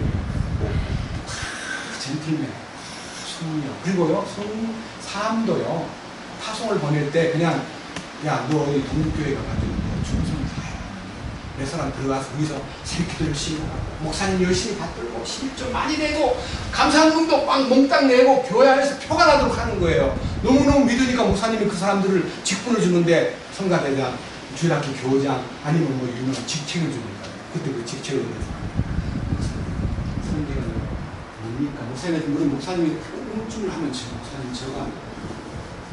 젠틀맨, 성령 그리고요 삶도요 파송을 보낼 때 그냥 야 너 어디 독립교회 가가지고 너 충성을 다해. 내 사람 들어가서 거기서 새끼들 열심히 하고 목사님 열심히 받들고 11조 많이 내고 감사금도 막 몽땅 내고 교회 안에서 표가 나도록 하는 거예요. 너무너무 믿으니까 목사님이 그 사람들을 직분을 주는데 성가대장, 주일학교 교장 아니면 뭐 유명한 직책을 주니까 그때 그 직책을 주는 사람 성경은 뭡니까? 목사님한테 우리 목사님이 음주를 하면 저 목사님 제가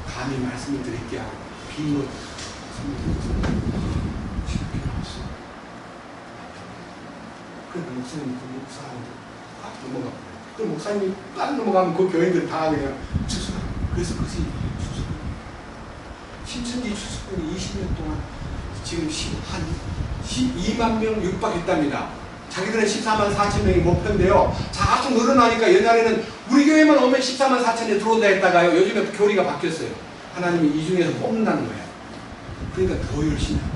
감히 말씀을 드릴게요. 비밀로 그래도 목사님 그 목사한테 넘어가. 그 목사님이 딱 넘어가면 그 교인들 다 그냥 추수가. 그래서 그것이 추수. 신천지 추수꾼이 20년 동안 지금 한 12만 명 육박했답니다. 자기들은 14만 4천 명이 목표인데요. 자꾸 늘어나니까 옛날에는 우리 교회만 오면 14만 4천에 들어온다 했다가요. 요즘에 교리가 바뀌었어요. 하나님이 이 중에서 뽑는다는 거예요. 그러니까 더 열심히 하고.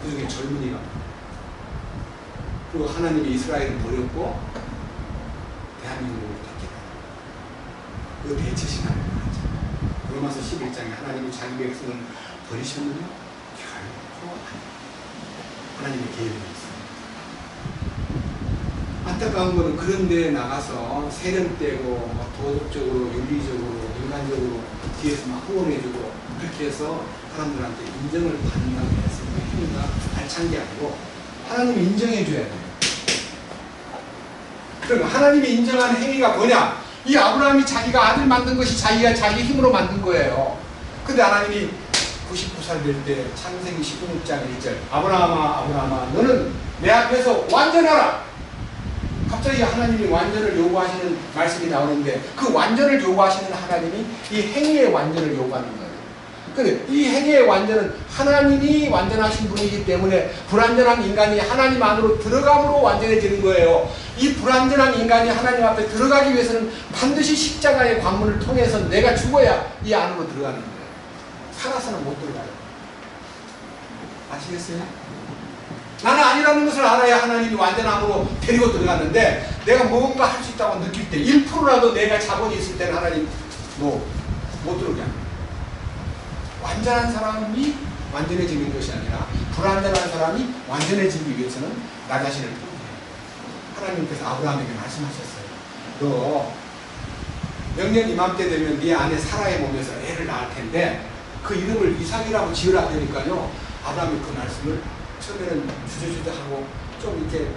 그 중에 젊은이가. 그리고 하나님이 이스라엘을 버렸고 대한민국을 택했다. 그 대처신하는 거죠. 로마서 11장에 하나님이 자기 백성을 버리셨느냐? 결코 하나님의 계획이 있어요. 안타까운 거는 그런 데에 나가서 세련되고 도덕적으로 윤리적으로 인간적으로 뒤에서 막 후원해주고 그렇게 해서 사람들한테 인정을 받는다고 해서 행위가 알찬 게 아니고 하나님이 인정해줘야 돼요. 그럼 하나님이 인정한 행위가 뭐냐? 이 아브라함이 자기가 아들 만든 것이 자기가 자기 힘으로 만든 거예요. 근데 하나님이 99살 될 때 창세기 16장 1절 아브라함아 아브라함아 너는 내 앞에서 완전하라. 갑자기 하나님이 완전을 요구하시는 말씀이 나오는데 그 완전을 요구하시는 하나님이 이 행위의 완전을 요구하는 거예요. 근데 이 행위의 완전은 하나님이 완전하신 분이기 때문에 불완전한 인간이 하나님 안으로 들어감으로 완전해지는 거예요. 이 불완전한 인간이 하나님 앞에 들어가기 위해서는 반드시 십자가의 관문을 통해서 내가 죽어야 이 안으로 들어가는 거예요. 살아서는 못 들어가요. 아시겠어요? 나는 아니라는 것을 알아야 하나님이 완전함으로 데리고 들어갔는데 내가 뭔가 할 수 있다고 느낄 때 1%라도 내가 자본이 있을 때는 하나님 못 들어오게 합니다. 완전한 사람이 완전해지는 것이 아니라 불완전한 사람이 완전해지기 위해서는 나 자신을 포기해요. 하나님께서 아브라함에게 말씀하셨어요. 너 명년 이맘때 되면 네 안에 사라의 몸에서 애를 낳을 텐데 그 이름을 이삭이라고 지으라 하니까요. 아브라함이 그 말씀을 처음에는 주저주저하고 좀 이렇게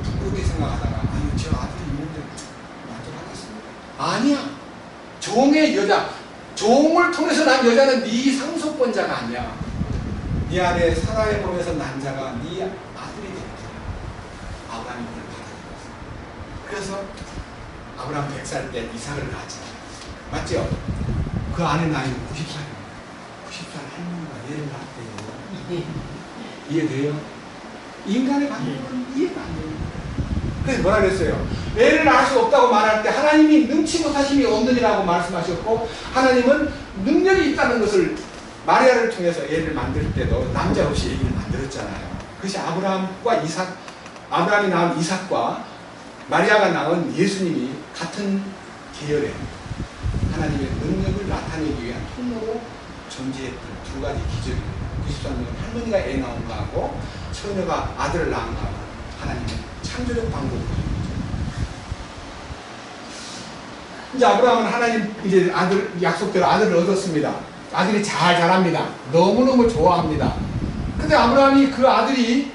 부끄럽게 생각하다가 아니 저 아들이 있는데 만족하겠습니다. 아니야. 종의 여자 종을 통해서 난 여자는 네 상속권자가 아니야. 네 안에 사라의 몸에서 난 자가 네 아들이 되는 거야. 아브라함이 그걸 받아들였어. 그래서 아브라함 100살 때 이삭을 낳았잖아. 맞죠? 그 안에 나이는 90살입니다. 90살 할머니가 얘를 낳았대요. 이해돼요? 인간의 방법은 이해가 안 됩니다. 그래서 뭐라 그랬어요? 애를 낳을 수 없다고 말할 때 하나님이 능치 못하심이 없느니라고 말씀하셨고 하나님은 능력이 있다는 것을 마리아를 통해서 애를 만들 때도 남자 없이 애를 만들었잖아요. 그것이 아브라함이 낳은 이삭과 마리아가 낳은 예수님이 같은 계열의 하나님의 능력을 나타내기 위한 통로로 존재했던 두 가지 기적입니다. 93년 할머니가 애 낳은 거하고 처녀가 아들을 낳은 거하고 하나님의 창조적 방법으로 이제 아브라함은 하나님 이제 아들 약속대로 아들을 얻었습니다. 아들이 잘 자랍니다. 너무너무 좋아합니다. 근데 아브라함이 그 아들이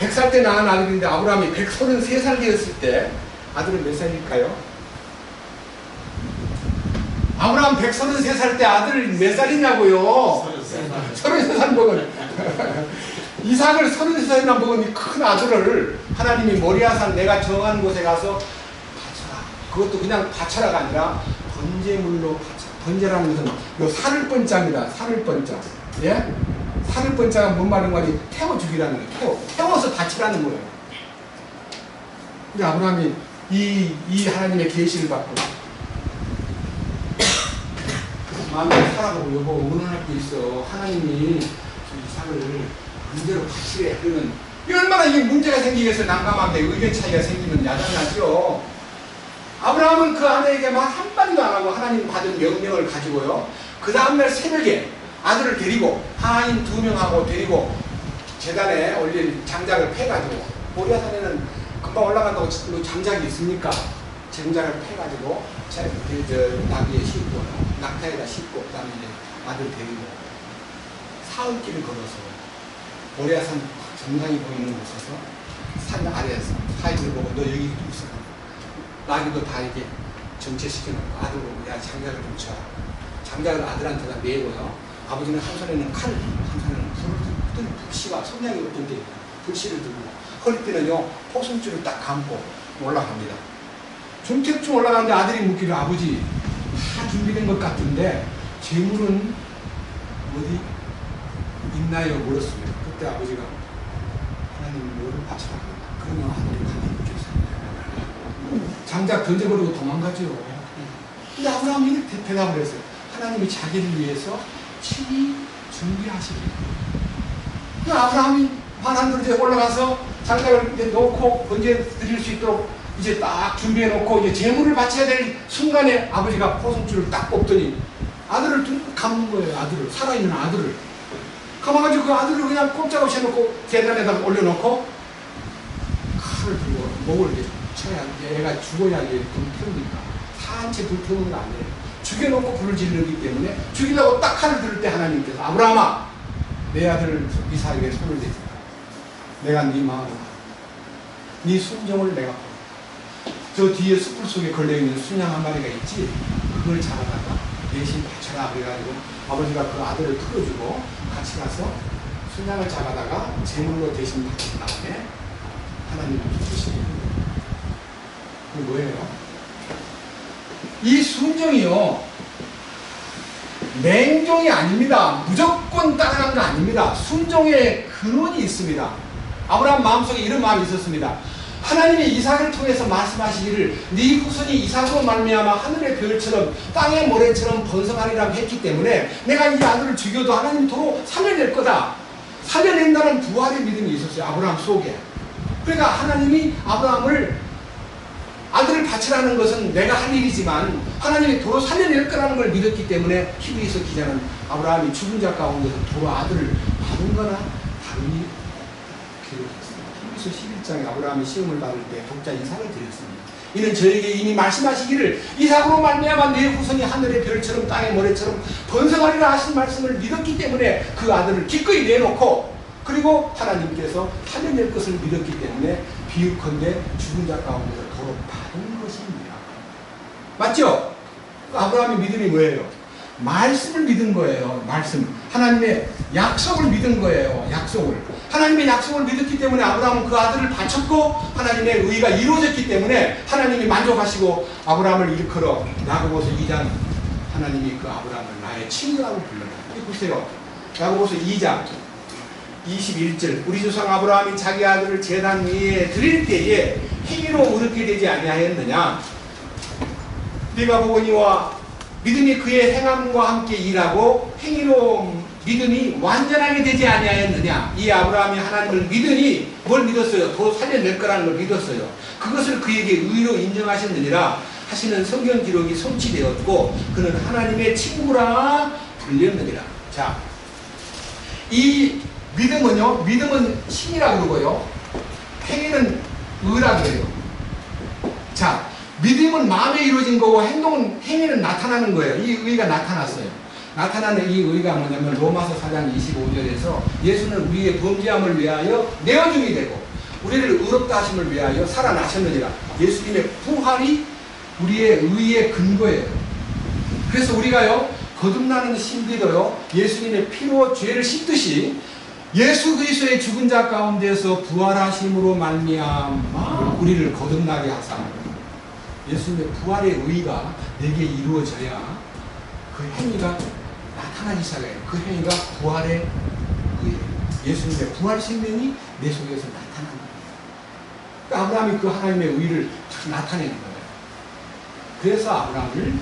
100살 때 낳은 아들인데 아브라함이 133살 되었을 때 아들은 몇 살일까요? 아브라함 133살 때 아들 몇 살이냐고요? 33살 먹은 이삭을 33살이나 먹은 이 큰 아들을 하나님이 모리아산 내가 정한 곳에 가서 바쳐라. 그것도 그냥 바쳐라가 아니라 번제물로 바쳐라. 번제라는 것은 요 살을 번자입니다. 살을 번자. 예? 살을 번자가 뭔 말인 거니? 태워 죽이라는 거예요. 태워서 바치라는 거예요. 근데 아브라함이 이 하나님의 계시를 받고 마음에 살아보고 여보 응원할 게 있어. 하나님이 이삭을 문제로 바치래. 그러면 얼마나 이게 문제가 생기기 위해서 난감한데 의견 차이가 생기면 야단나죠. 아브라함은 그 아내에게만 한마디도 안 하고 하나님 받은 명령을 가지고요. 그 다음날 새벽에 아들을 데리고 하인 2명하고 데리고 제단에 올린 장작을 패가지고 모리아산에는 금방 올라간다고 장작이 있습니까? 장작을 패가지고 나귀에 싣고 낙타에다 싣고 그 다음에 이제 아들 데리고 사흘길을 걸어서 모리아산 정상이 보이는 곳에서 산 아래에서 하인을 보고 너 여기 있어. 나귀도 다 이렇게 정체시켜놓고 아들 보고 야 장작을 좀 쳐라. 장작을 아들한테다 내고요. 아버지는 한 손에는 칼, 한 손에는 불을 불씨와 성냥이 어떤 데 불씨를 들고 허리띠는요 포승줄을 딱 감고 올라갑니다. 중택쯤 올라가는데 아들이 묻기를 아버지 다 준비된 것 같은데 재물은 어디 있나요? 물었습니다. 그때 아버지가 하나님 뭐를 바치라 그러면 아들이 가만히 있겠어요. 장작 던져버리고 도망가죠. 근데 아브라함이 이렇게 대답을 했어요. 하나님이 자기를 위해서 친히 준비하시기. 아브라함이 반환으로 이제 올라가서 장작을 이제 놓고 번제 드릴 수 있도록 이제 딱 준비해 놓고 이제 제물을 바쳐야 될 순간에 아버지가 포승줄을 딱 뽑더니 아들을 감는 거예요. 아들을 살아있는 아들을 감아가지고 그 아들을 그냥 꼼짝없이 해놓고 계단에다가 올려놓고 칼을 들고 목을 이렇게 쳐야 얘가 죽어야 이게 불 태우니까 산채 불 태우는 거 아니에요. 죽여놓고 불을 지르기 때문에 죽이려고 딱 칼을 들을 때 하나님께서 아브라함아 내 아들 이삭에게 손을 대지 내가 네 마음을 네 순종을 내가 저 뒤에 숯불 속에 걸려있는 순양 한 마리가 있지 그걸 잡아다가 대신 바쳐라 그래가지고 아버지가 그 아들을 틀어주고 같이 가서 순양을 잡아다가 제물로 대신 바친 다음에 하나님을 주시는 그 뭐예요? 이 순종이요 맹종이 아닙니다. 무조건 따라가는 거 아닙니다. 순종의 근원이 있습니다. 아브라함 마음속에 이런 마음이 있었습니다. 하나님이 이삭을 통해서 말씀하시기를 네 후손이 이삭으로 말미암아 하늘의 별처럼 땅의 모래처럼 번성하리라고 했기 때문에 내가 이 아들을 죽여도 하나님 도로 살려낼 거다. 살려낸다는 부활의 믿음이 있었어요. 아브라함 속에. 그러니까 하나님이 아브라함을 아들을 바치라는 것은 내가 할 일이지만 하나님이 도로 살려낼 거라는 걸 믿었기 때문에 히브리서 기자는 아브라함이 죽은 자 가운데서 도로 아들을 받은 거나 다르니 기록했습니다. 히브리서 11장에 아브라함이 시험을 받을 때 독자 이삭을 드렸습니다. 이는 저에게 이미 말씀하시기를 이삭으로 말미암아 내 후손이 하늘의 별처럼 땅의 모래처럼 번성하리라 하신 말씀을 믿었기 때문에 그 아들을 기꺼이 내놓고 그리고 하나님께서 살려낼 것을 믿었기 때문에 비유컨대 죽은 자 가운데서 도로 받은 것입니다. 맞죠? 아브라함의 믿음이 뭐예요? 말씀을 믿은 거예요. 말씀. 하나님의 약속을 믿은 거예요. 약속을. 하나님의 약속을 믿었기 때문에 아브라함은 그 아들을 바쳤고 하나님의 의가 이루어졌기 때문에 하나님이 만족하시고 아브라함을 일컬어 야고보서 2장 하나님이 그 아브라함을 나의 친구라고 불렀다. 보세요. 야고보서 2장 21절 우리 조상 아브라함이 자기 아들을 제단 위에 드릴 때에 행위로 의롭게 되지 아니하였느냐. 네가 보거니와 믿음이 그의 행함과 함께 일하고 행위로 믿음이 완전하게 되지 아니하였느냐. 이 아브라함이 하나님을 믿으니 뭘 믿었어요? 더 살려낼 거라는 걸 믿었어요. 그것을 그에게 의로 인정하셨느니라 하시는 성경 기록이 성취되었고 그는 하나님의 친구라 불렸느니라. 자, 이 믿음은요, 믿음은 신이라고 그러고요, 행위는 의라고 해요. 자, 믿음은 마음에 이루어진 거고 행위는 나타나는 거예요. 이 의가 나타났어요. 나타나는 이 의가 뭐냐면 로마서 4장 25절에서 예수는 우리의 범죄함을 위하여 내어줌이 되고 우리를 의롭다 하심을 위하여 살아나셨느니라. 예수님의 부활이 우리의 의의 근거예요. 그래서 우리가요 거듭나는 신비도요 예수님의 피로 죄를 씻듯이 예수 그리스도의 죽은 자 가운데서 부활하심으로 말미암아 우리를 거듭나게 하사 예수님의 부활의 의가 내게 이루어져야 그 행위가 나타나기 시작해요. 그 행위가 부활의 의예요. 예수님의 부활 생명이 내 속에서 나타나는 거예요. 그러니까 아브라함이 그 하나님의 의를 딱 나타내는 거예요. 그래서 아브라함을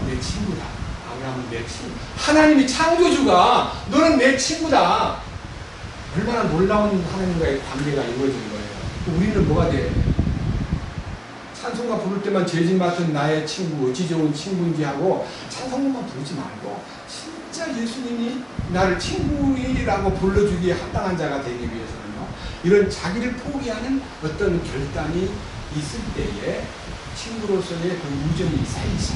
내 친구다. 아브라함은 내 친구. 하나님이 창조주가 너는 내 친구다. 얼마나 놀라운 하나님과의 관계가 이루어지는 거예요. 우리는 뭐가 돼? 찬송가 부를 때만 죄진 맡은 나의 친구, 어찌 좋은 친구인지 하고 찬송가만 부르지 말고 진짜 예수님이 나를 친구이라고 불러주기에 합당한 자가 되기 위해서는요. 이런 자기를 포기하는 어떤 결단이 있을 때에 친구로서의 그 우정이 쌓이죠.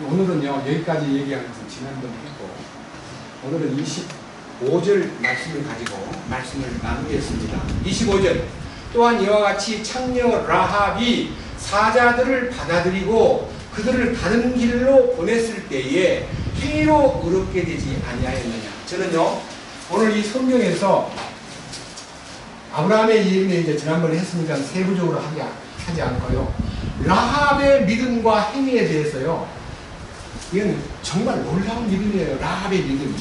오늘은요 여기까지 얘기하면서 지난번 했고 오늘은 25절 말씀을 가지고 말씀을 나누겠습니다. 25절 또한 이와 같이 창녀 라합이 사자들을 받아들이고 그들을 다른 길로 보냈을 때에 행위로 의롭게 되지 아니하였느냐. 저는요 오늘 이 성경에서 아브라함의 이름에 이제 지난번에 했으니까 세부적으로 하지 않고요. 라합의 믿음과 행위에 대해서요. 이건 정말 놀라운 믿음이에요. 라합의 믿음.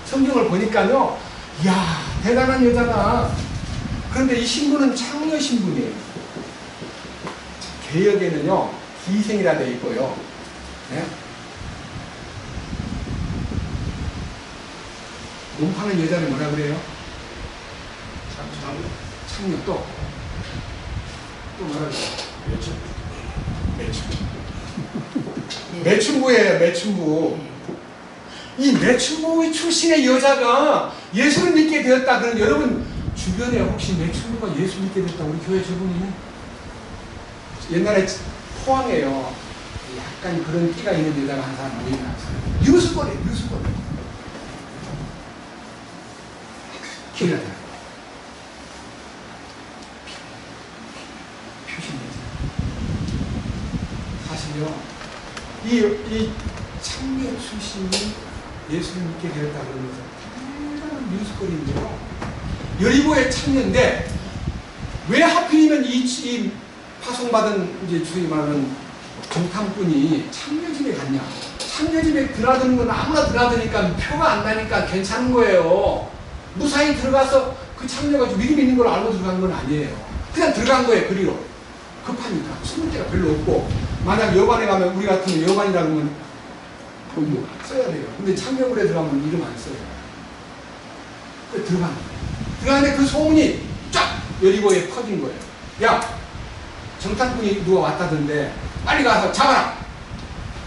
성경을 보니까요. 이야 대단한 여자다. 그런데 이 신부는 창녀 신부예요. 개역에는요. 기생이라 되어 있고요. 네? 몸 파는 여자는 뭐라 그래요? 창녀 또 뭐라 그래요? 매춘부예요. 매춘부. 이 매춘부 출신의 여자가 예수를 믿게 되었다. 그럼 여러분 주변에 혹시 매춘부가 예수 믿게 됐다 우리 교회 저분이 옛날에 포항에요. 약간 그런 끼가 있는 여자가 한 사람 많이 나왔어요. 뉴스거리. 기회가 돼요. 사실요, 이 창녀 출신이 예수를 믿게 되었다 그러면서 대단한 뉴스거리인데요. 여리고의 창녀인데 왜 하필이면 이 파송받은 이제 주의 말하는 정탐꾼이 창녀집에 갔냐? 창녀집에 드나드는 건 아무나 드나드니까 표가 안 나니까 괜찮은 거예요. 무사히 들어가서 그 창녀가 믿음 있는 걸 알고 들어간 건 아니에요. 그냥 들어간 거예요. 그리로. 급하니까. 숨을 데가 별로 없고. 만약 여관에 가면 우리 같으면 여관이라고 하면 뭐 써야 돼요. 근데 창녀굴에 들어가면 이름 안 써요. 그래서 들어간 거예요. 들어가는데 그 소문이 쫙 여리고에 퍼진 거예요. 야! 정탐꾼이 누가 왔다던데 빨리 가서 잡아라!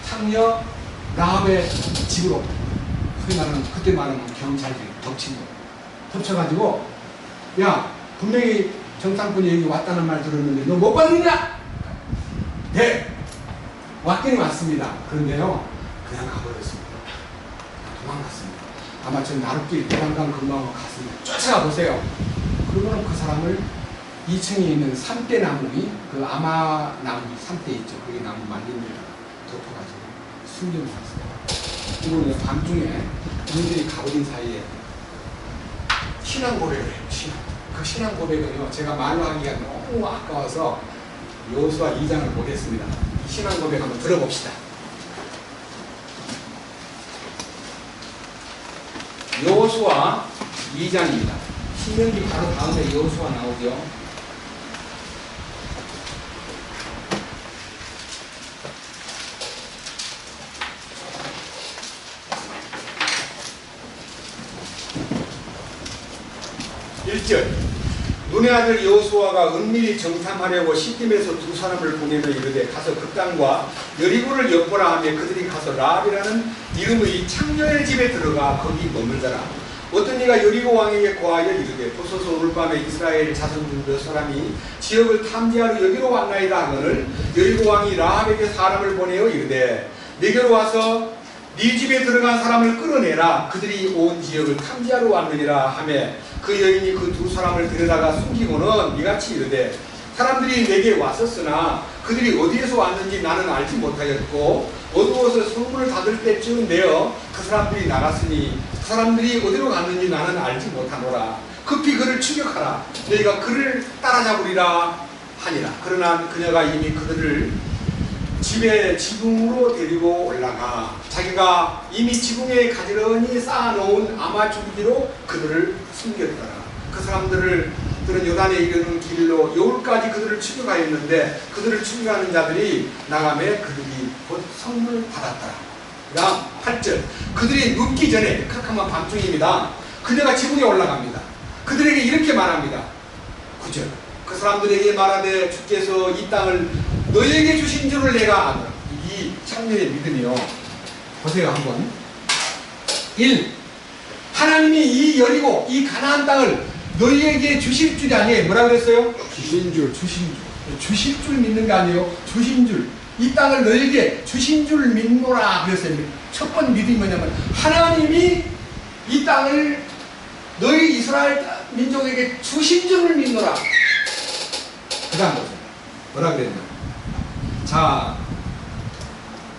창녀 라합의 집으로 소위 말하는 그때 말하는 경찰들이 덮친 거예요. 덮쳐가지고 야 분명히 정탐꾼이 여기 왔다는 말 들었는데 너 못 받느냐? 네 왔긴 왔습니다. 그런데요 그냥 가버렸습니다. 도망갔습니다. 아마 저 나룻길 대관강 근방으로 갔습니다. 쫓아가 보세요. 그러면 그 사람을 2층에 있는 삼대나무니 그 아마나무 3대 있죠. 거기 나무 말린 데다가 덮어가지고 숨겨놓았어요. 이거는 밤중에 그들이 가버린 사이에 신앙 고백을 해요. 그 신앙 고백은요 제가 말로 하기가 너무 아까워서 여호수아 2장을 보겠습니다. 이 신앙 고백 한번 들어봅시다. 여호수아 2장입니다. 신명기 바로 다음에 여호수아 나오죠. 눈의 아들 여호수아가 은밀히 정탐하려고 시딤에서 두 사람을 보내며 이르되 가서 그 땅과 여리고를 엿보라 하며 그들이 가서 라합이라는 이름의 창녀의 집에 들어가 거기 머물더라. 어떤 이가 여리고 왕에게 고하여 이르되 보소서 오늘 밤에 이스라엘 자손 중 몇 사람이 지역을 탐지하러 여기로 왔나이다 하거늘 여리고 왕이 라합에게 사람을 보내어 이르되 내게로 와서 네 집에 들어간 사람을 끌어내라. 그들이 온 지역을 탐지하러 왔느니라 하매 그 여인이 그 두 사람을 데려다가 숨기고는 이같이 이르되 사람들이 내게 왔었으나 그들이 어디에서 왔는지 나는 알지 못하였고 어두워서 성문을 닫을 때쯤 되어 그 사람들이 나갔으니 그 사람들이 어디로 갔는지 나는 알지 못하노라. 급히 그를 추격하라. 너희가 그를 따라잡으리라 하니라. 그러나 그녀가 이미 그들을 집에 지붕으로 데리고 올라가 자기가 이미 지붕에 가지런히 쌓아놓은 아마줄기로 그들을 숨겼더라. 그 사람들은 요단에 이르는 길로 여울까지 그들을 추격하였는데 그들을 추격하는 자들이 나가매 그들이 곧 성문을 닫았더라. 그다음 8절 그들이 눕기 전에 캄캄한 밤중입니다. 그녀가 지붕에 올라갑니다. 그들에게 이렇게 말합니다. 9절 그 사람들에게 말하되 주께서 이 땅을 너희에게 주신 줄을 내가 아노라. 이 청년의 믿음이요. 보세요 한번. 1. 하나님이 이 여리고 이 가나안 땅을 너희에게 주실 줄이 아니에요. 뭐라 그랬어요? 주신 줄. 주실 줄 믿는 게 아니에요. 주신 줄. 이 땅을 너희에게 주신 줄 믿노라 그랬어요. 첫 번째 믿음이 뭐냐면 하나님이 이 땅을 너희 이스라엘 민족에게 주신 줄을 믿노라. 그 다음 보세요. 뭐라 그랬냐. 자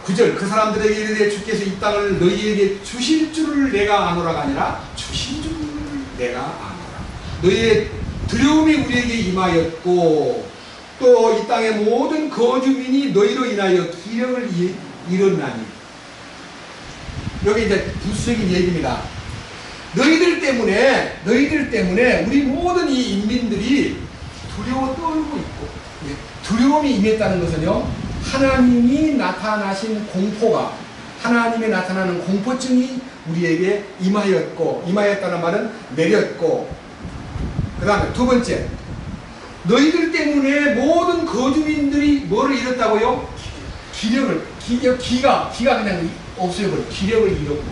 9절 그 사람들에게 이르되 주께서 이 땅을 너희에게 주실 줄을 내가 아노라가 아니라 주신 줄을 내가 아노라. 너희의 두려움이 우리에게 임하였고 또 이 땅의 모든 거주민이 너희로 인하여 기력을 잃었나니. 여기 이제 부수적인 얘기입니다. 너희들 때문에 우리 모든 이 인민들이 두려워 떨고 있고 두려움이 임했다는 것은요 하나님이 나타나신 공포가 하나님이 나타나는 공포증이 우리에게 임하였다는 말은 내렸고 그 다음에 두 번째 너희들 때문에 모든 거주민들이 뭐를 잃었다고요? 기가 그냥 없어져버려. 기력을 잃었고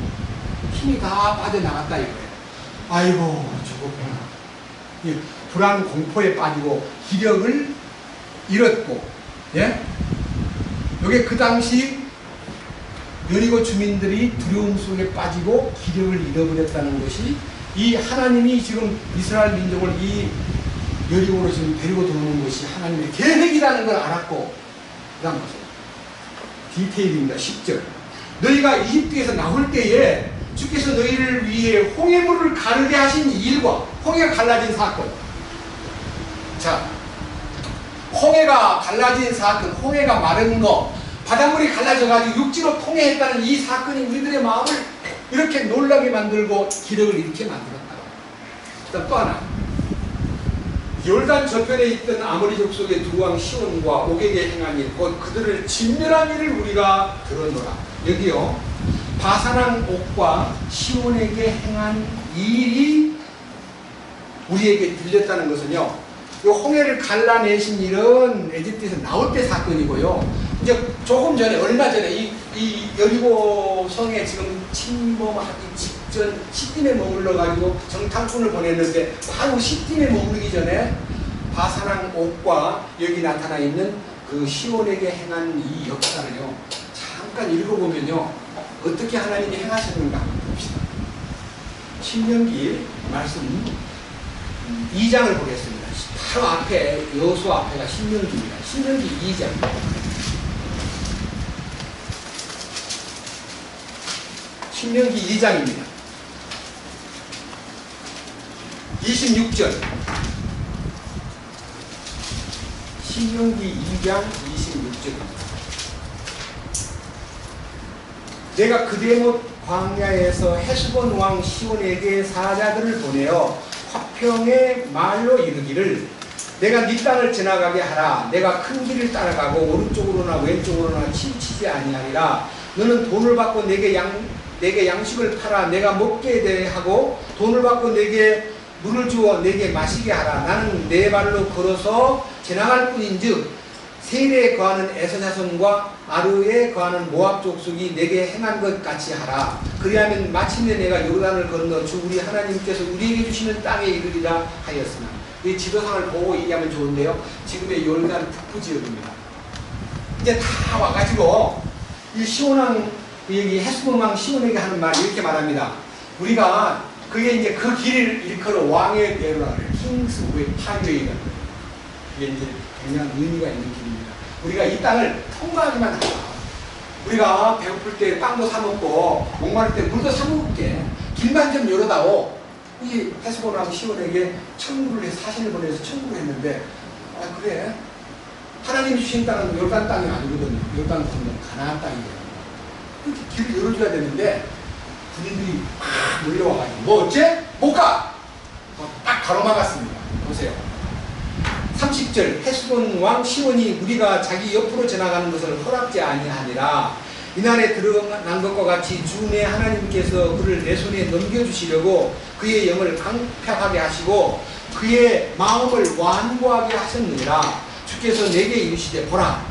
힘이 다 빠져나갔다 이거예요. 아이고 저거구나. 불안 공포에 빠지고 기력을 잃었고 예? 요게 그 당시 여리고 주민들이 두려움 속에 빠지고 기력을 잃어버렸다는 것이 이 하나님이 지금 이스라엘 민족을 이 여리고로 지금 데리고 들어오는 것이 하나님의 계획이라는 걸 알았고 그 다음 보세요. 디테일입니다. 10절 너희가 이집트에서 나올 때에 주께서 너희를 위해 홍해물을 가르게 하신 일과 홍해가 갈라진 사건. 자, 홍해가 갈라진 사건, 홍해가 마른 거, 바닷물이 갈라져가지고 육지로 통해했다는 이 사건이 우리들의 마음을 이렇게 놀라게 만들고 기력을 잃게 만들었다. 그다음 또 하나, 요르단 저편에 있던 아모리 족속의 두 왕 시온과 옥에게 행한 일, 곧 그들을 진멸한 일을 우리가 들었노라. 여기요, 바산왕 옥과 시온에게 행한 일이 우리에게 들렸다는 것은요, 이 홍해를 갈라내신 일은 에집트에서 나올 때 사건이고요. 이제 조금 전에, 얼마 전에 이 여리고 성에 지금 침범하기 직전 시딤에 머물러가지고 정탐꾼을 보냈는데 바로 시딤에 머무르기 전에 바산왕 옥과 여기 나타나 있는 그 시온에게 행한 이 역사를요, 잠깐 읽어보면요, 어떻게 하나님이 행하셨는가 봅시다. 신명기 말씀 2장을 보겠습니다. 바로 앞에 여호수아 앞에가 신명기입니다. 신명기 2장. 신명기 2장입니다. 26절. 신명기 2장 26절입니다. 내가 그대못 광야에서 헤스본 왕 시온에게 사자들을 보내어 화평의 말로 이르기를 내가 네 땅을 지나가게 하라. 내가 큰 길을 따라가고 오른쪽으로나 왼쪽으로나 치우치지 아니하리라. 너는 돈을 받고 내게 양식을 팔아 내가 먹게 대하고 돈을 받고 내게 물을 주어 내게 마시게 하라. 나는 내 발로 걸어서 지나갈 뿐인즉 세례에 거하는 에서자손과 아르에 거하는 모압 족속이 내게 행한 것 같이 하라. 그리하면 마침내 내가 요르단을 건너 주 우리 하나님께서 우리에게 주시는 땅에 이르리라 하였으나. 이 지도상을 보고 얘기하면 좋은데요. 지금의 요르단 북부 지역입니다. 이제 다 와가지고 이 시온왕 여기 헤스본 왕 시온에게 하는 말이 이렇게 말합니다. 우리가 그게 이제 그 길을 일컬어 왕의 대로라 그래요. 킹스 하이웨이가 그게 이제 굉장히 의미가 있는 길입니다. 우리가 이 땅을 통과하기만 하라. 우리가 배고플 때 빵도 사 먹고 목마를 때 물도 사 먹을게. 길만 좀 열어다오. 이 헤스본 왕 시온에게 천국을 해서 사신을 보내서 천국을 했는데 아 그래 하나님 주신 땅은 요르단 땅이 아니거든요. 요르단 건너 가나안 땅이에요. 이렇게 길을 열어줘야 되는데 군인들이 막 몰려와가지고 뭐 어째? 못 가! 딱 가로막았습니다. 보세요. 30절 헤스본 왕 시온이 우리가 자기 옆으로 지나가는 것을 허락지 아니하니라. 이날에 드러난 것과 같이 주 내 하나님께서 그를 내 손에 넘겨주시려고 그의 영을 강팍하게 하시고 그의 마음을 완고하게 하셨느니라. 주께서 내게 이르시되 보라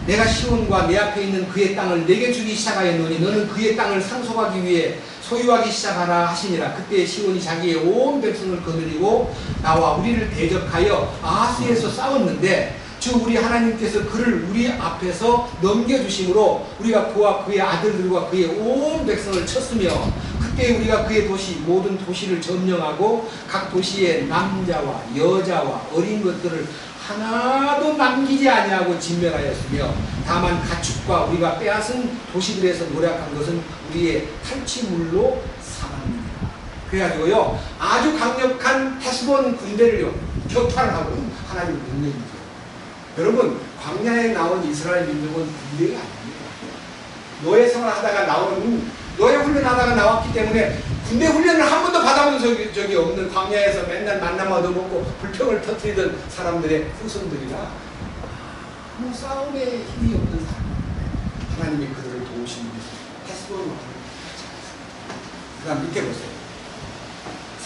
내가 시온과 내 앞에 있는 그의 땅을 내게 주기 시작하였노니 너는 그의 땅을 상속하기 위해 소유하기 시작하라 하시니라. 그때 시온이 자기의 온 백성을 거느리고 나와 우리를 대적하여 아하스에서 싸웠는데 주 우리 하나님께서 그를 우리 앞에서 넘겨주심으로 우리가 그와 그의 아들들과 그의 온 백성을 쳤으며 그때 우리가 그의 도시 모든 도시를 점령하고 각 도시의 남자와 여자와 어린 것들을 하나도 남기지 아니하고 진멸하였으며 다만 가축과 우리가 빼앗은 도시들에서 노력한 것은 우리의 탈취물로 삼았느니라. 그래가지고요 아주 강력한 헤스본 군대를요 격파를 하고 하나님을 능력이죠. 여러분 광야에 나온 이스라엘 민족은 군대가 아닙니다. 노예 생활하다가 나오는 노예 훈련하다가 나왔기 때문에 군대 훈련을 한 번도 받아본 적이 없는 광야에서 맨날 만나면 얻어먹고 불평을 터뜨리던 사람들의 후손들이라 아무 싸움에 힘이 없는 사람. 하나님이 그들을 도우시는 헤스본 왕을 그 다음 밑에 보세요.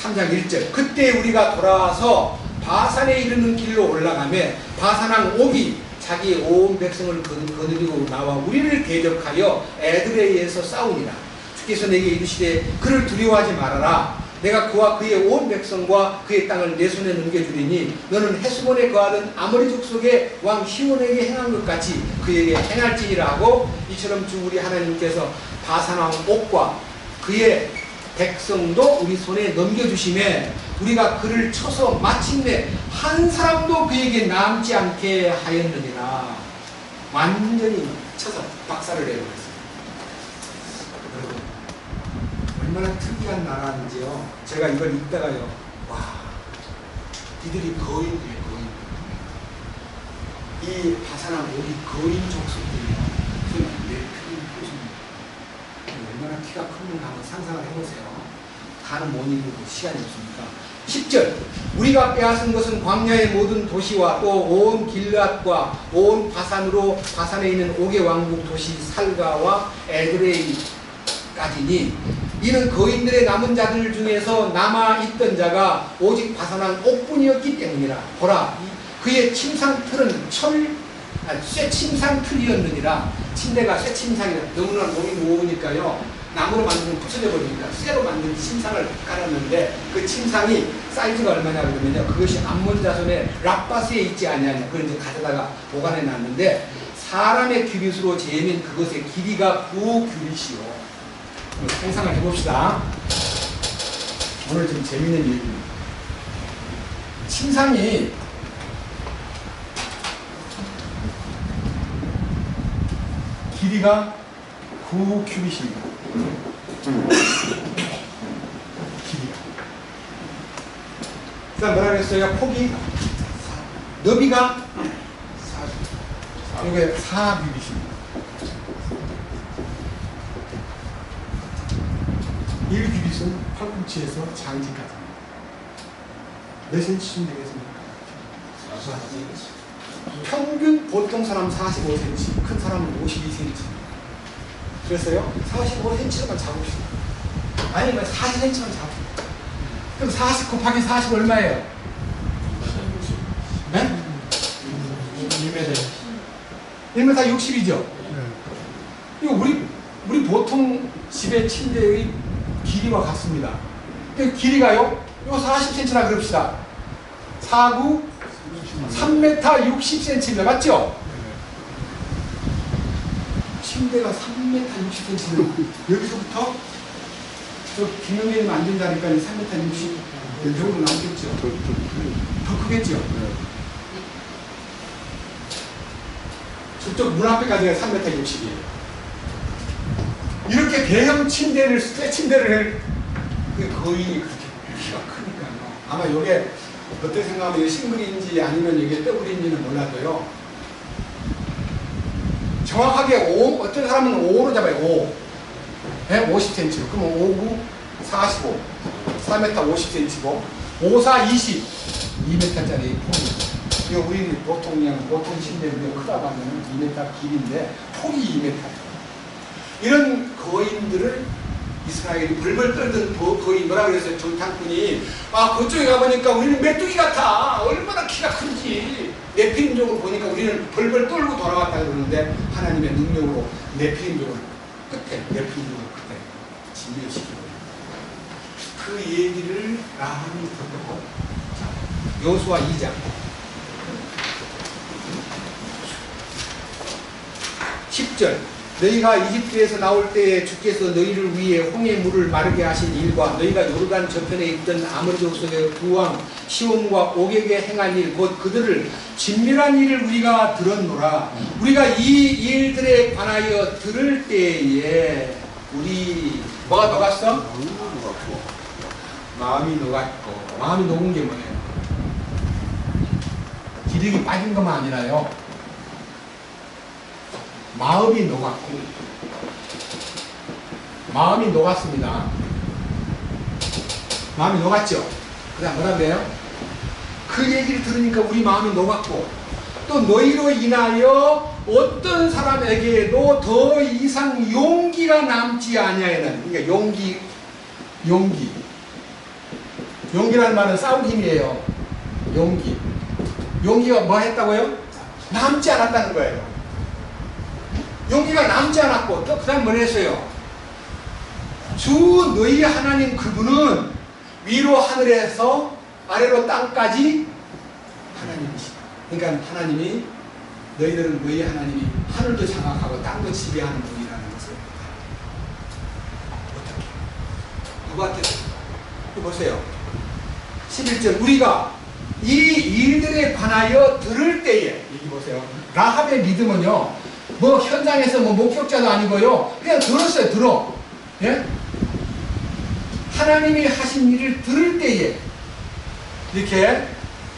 3장 1절 그때 우리가 돌아와서 바산에 이르는 길로 올라가매 바산왕 옥이 자기의 온 백성을 거느리고 나와 우리를 대적하여 에드레이에서 싸우니라. 주께서 내게 이르시되 그를 두려워하지 말아라. 내가 그와 그의 온 백성과 그의 땅을 내 손에 넘겨주리니 너는 헤스본에 거하던 아모리 족속의 왕 시온에게 행한 것 같이 그에게 행할지니라 하고 이처럼 주 우리 하나님께서 바산왕 옥과 그의 백성도 우리 손에 넘겨주심에 우리가 그를 쳐서 마침내 한 사람도 그에게 남지 않게 하였느니라. 완전히 쳐서 박살을 내버렸습니다. 여러분 얼마나 특이한 나라인지요. 제가 이걸 읽다가요 와 이들이 거인이에요. 거인. 이 바산왕 옥이 거인 족속들이에요. 얼마나 키가 큰가 한번 상상을 해보세요. 다른 못 읽고 시간이 없으니까. 10절 우리가 빼앗은 것은 광야의 모든 도시와 또 온 길앗과 온 바산으로 바산에 있는 옥의 왕국 도시 살가와 에드레이까지니 이는 거인들의 남은 자들 중에서 남아있던 자가 오직 바산왕 옥뿐이었기 때문이라. 보라 그의 침상틀은 쇠 침상틀이었느니라. 침대가 쇠 침상이라. 너무나 몸이 무거우니까요 나무로 만든 부서져 버리니까 쇠로 만든 침상을 깔았는데 그 침상이 사이즈가 얼마냐 그러면요 그것이 암몬 자손의 랍바스에 있지 아니하냐. 그걸 이제 가져다가 보관해 놨는데 사람의 규빗으로 재면 그것의 길이가 9규빗이요. 상상을 해봅시다. 오늘 좀 재밌는 얘기입니다. 침상이 길이가 9규빗입니다. 길이가. 그 다음 뭐라 그랬어요? 폭이 너비가 이게 4규빗입니다. 1규빗은 팔꿈치에서 장지까지 몇 cm쯤 되겠습니까? 평균 보통 사람 45cm, 큰 사람은 52cm. 그랬어요? 45cm만 잡읍시다. 아니면 40cm만 잡읍시다. 그럼 40 곱하기 40 얼마예요? 네? 1m. 1m 60이죠? 이거 우리 보통 집의 침대의 길이와 같습니다. 길이가요? 이거 40cm라 그럽시다. 4구 3m 60cm 맞죠? 침대가 3m 60cm는 여기서부터 저 김영민님 앉은다니까 3m 60 정도 남겠죠? 더 크겠죠? 저쪽 문 앞에까지가 3m 60이에요. 이렇게 대형 침대를, 새 침대를 거의 그렇게 키가 크니까요. 아마 이게 어떻게 생각하면 이게 싱글인지 아니면 이게 더블인지는 몰라도요. 정확하게 5, 어떤 사람은 5로 잡아요. 5. 150cm. 그러면 5, 9, 45. 4m 50cm고 5, 4, 20. 2m짜리 폼이죠. 이거 우리는 보통 그냥 보통 침대인데 크다고 하면 2m 길인데 폭이 2m. 이런 거인들을 이스라엘이 벌벌 떨던 거인 뭐라 그랬어요? 조탕꾼이 그쪽에 가보니까 우리는 메뚜기 같아. 얼마나 키가 큰지. 네피림족으로 보니까 우리는 벌벌 떨고 돌아왔다 그러는데 하나님의 능력으로 네피림족을 끝에 네피림족을 끝에 진멸시키고 그 얘기를 라함이 듣고 여호수아 2장 10절 너희가 이집트에서 나올 때에 주께서 너희를 위해 홍해 물을 마르게 하신 일과 너희가 요르단 저편에 있던 아모리 족속의 구왕 시온과 옥에게 행한 일 곧 그들을 진멸한 일을 우리가 들었노라. 우리가 이 일들에 관하여 들을 때에 우리 뭐가 녹았어? 마음이 녹았고. 마음이 녹은 게 뭐예요? 기력이 빠진 것만 아니라요, 마음이 녹았고, 마음이 녹았습니다. 마음이 녹았죠? 그 다음 뭐라 그래요? 그 얘기를 들으니까 우리 마음이 녹았고, 또 너희로 인하여 어떤 사람에게도 더 이상 용기가 남지 아니하여는, 그러니까 용기라는 말은 싸울 힘이에요. 용기가 뭐 했다고요? 남지 않았다는 거예요. 용기가 남지 않았고, 또 그 다음 뭘 했어요? 주 너희 하나님 그분은 위로 하늘에서 아래로 땅까지 하나님이시다. 그러니까 하나님이, 너희들은 너희 하나님이 하늘도 장악하고 땅도 지배하는 분이라는 것을 어떻게 누구한테 보세요. 11절 우리가 이 일들에 관하여 들을 때에, 여기 보세요. 라합의 믿음은요, 뭐 현장에서 뭐 목격자도 아니고요, 그냥 들었어요. 예? 하나님이 하신 일을 들을 때에 이렇게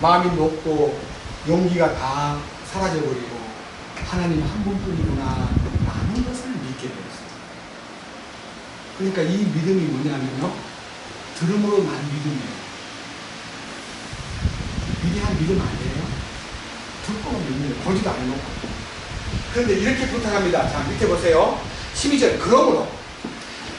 마음이 녹고 용기가 다 사라져버리고 하나님 한 분뿐이구나 라는 것을 믿게 되었어요. 그러니까 이 믿음이 뭐냐면요, 들음으로 난 믿음이에요. 미리한 믿음 아니에요? 듣고 믿는, 보지도 않고. 그런데 이렇게 부탁합니다. 자, 밑에 보세요. 12절 그러므로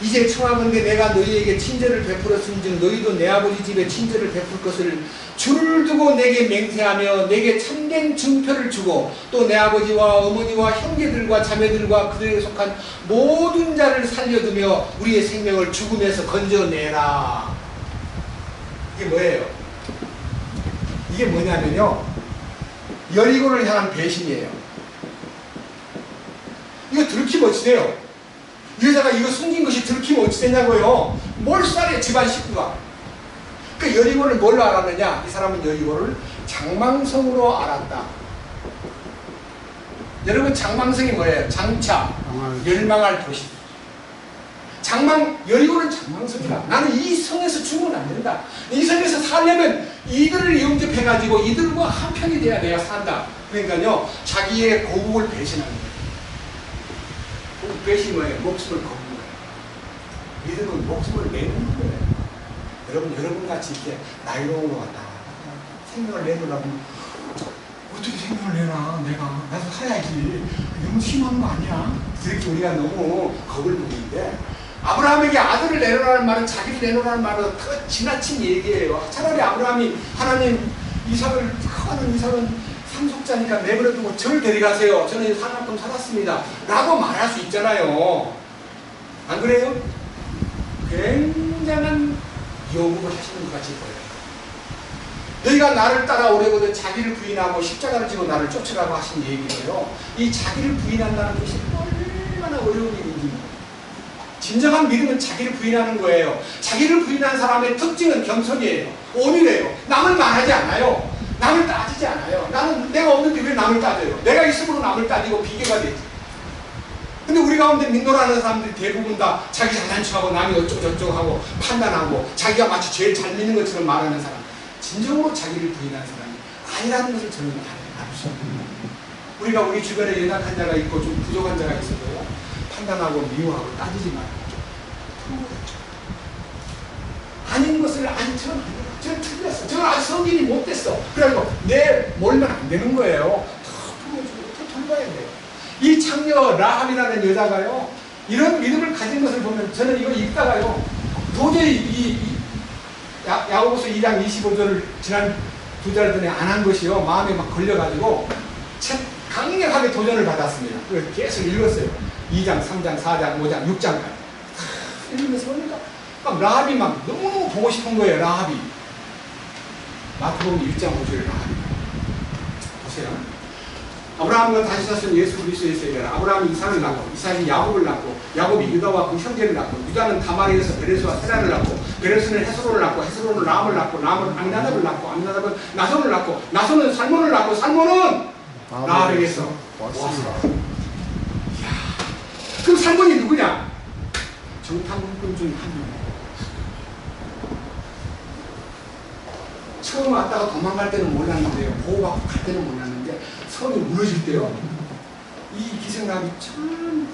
이제 청하건대 내가 너희에게 친절을 베풀었은즉 너희도 내 아버지 집에 친절을 베풀 것을 줄을 두고 내게 맹세하며 내게 참된 증표를 주고 또 내 아버지와 어머니와 형제들과 자매들과 그들에게 속한 모든 자를 살려두며 우리의 생명을 죽음에서 건져내라. 이게 뭐예요? 이게 뭐냐면요, 여리고를 향한 배신이에요. 이거 들키면 어찌돼요? 이 여자가 이거 숨긴 것이 들키면 어찌되냐고요? 몰살해, 집안 식구가. 그 여리고를 뭘로 알았느냐? 이 사람은 여리고를 장망성으로 알았다. 여러분, 장망성이 뭐예요? 장차, 멸망할 도시. 여리고는 장망성이다. 나는 이 성에서 죽으면 안 된다. 이 성에서 살려면 이들을 영접해가지고 이들과 한편이 돼야 내가 산다. 그러니까요, 자기의 고국을 배신하는 거예요. 배신이 뭐예요? 목숨을 거는 거예요. 믿음은 목숨을 내놓는 거예요. 여러분 같이 이렇게 나이로운 것 같다. 생명을 내놓으라고 어떻게 생명을 내놔? 나도 살아야지. 너무 심한 거 아니야? 이렇게 우리가 너무 겁을 먹는데, 아브라함에게 아들을 내놓으라는 말은, 자기를 내놓으라는 말은 더 지나친 얘기예요. 차라리 아브라함이 하나님 크가는 이삭은 상속자니까 내버려두고 저를 데려가세요. 저는 상만큼 살았습니다. 라고 말할 수 있잖아요. 안 그래요? 굉장한 요구를 하시는 것 같이 보여요. 너희가 나를 따라오려거든 자기를 부인하고 십자가를 지고 나를 쫓으라고 하신 얘기예요. 이 자기를 부인한다는 것이 얼마나 어려운 일인지. 진정한 믿음은 자기를 부인하는 거예요. 자기를 부인한 사람의 특징은 겸손이에요. 온유해요. 남을 말하지 않아요. 남을 따지지 않아요. 나는 내가 없는데 왜 남을 따져요? 내가 있으므로 남을 따지고 비교가 되지. 근데 우리 가운데 민노라는 사람들이 대부분 다 자기 잘난 척하고 남이 어쩌고저쩌고 하고 판단하고 자기가 마치 제일 잘 믿는 것처럼 말하는 사람. 진정으로 자기를 부인하는 사람이 아니라는 것을 저는 알수 없습니다. 우리가 우리 주변에 연약한 자가 있고 좀 부족한 자가 있어도 판단하고 미워하고 따지지 말고 아닌 것을 아니처럼 저는 틀렸어. 저는 아직 성인이 못 됐어. 그래가지고 내 몰면 안 되는 거예요. 더 풀어주고 더 돌봐야 돼요. 이 창녀 라합이라는 여자가요, 이런 믿음을 가진 것을 보면 저는 이거 읽다가요, 도저히 야고보서 2장 25절을 지난 2달 전에 안 한 것이요, 마음에 막 걸려가지고 강력하게 도전을 받았습니다. 그래서 계속 읽었어요. 2장, 3장, 4장, 5장, 6장까지 읽으면서 보니까 막 라합이 막 너무너무 보고 싶은 거예요. 라합이. 마태복음 1장 5절에 라합이. 보세요. 아브라함과 다시 사신 예수 그리스도에서 얘기하라. 아브라함이 이삭을 낳고 이삭이 야곱을 낳고 야곱이 유다와 그 형제를 낳고 유다는 다말에서 베레스와 세라를 낳고 베레스는 헤스론을 낳고 헤스론은 람을 낳고 람은 암미나답을 낳고 암미나답은 나손을 낳고 나손은 살몬을 낳고 살몬은 라합에게서 왔어. 그럼 살몬이 누구냐? 정탐꾼 중 한 명. 처음 왔다가 도망갈 때는 몰랐는데요. 보호받고 갈 때는 몰랐는데 성이 무너질 때요. 이 기생남이 참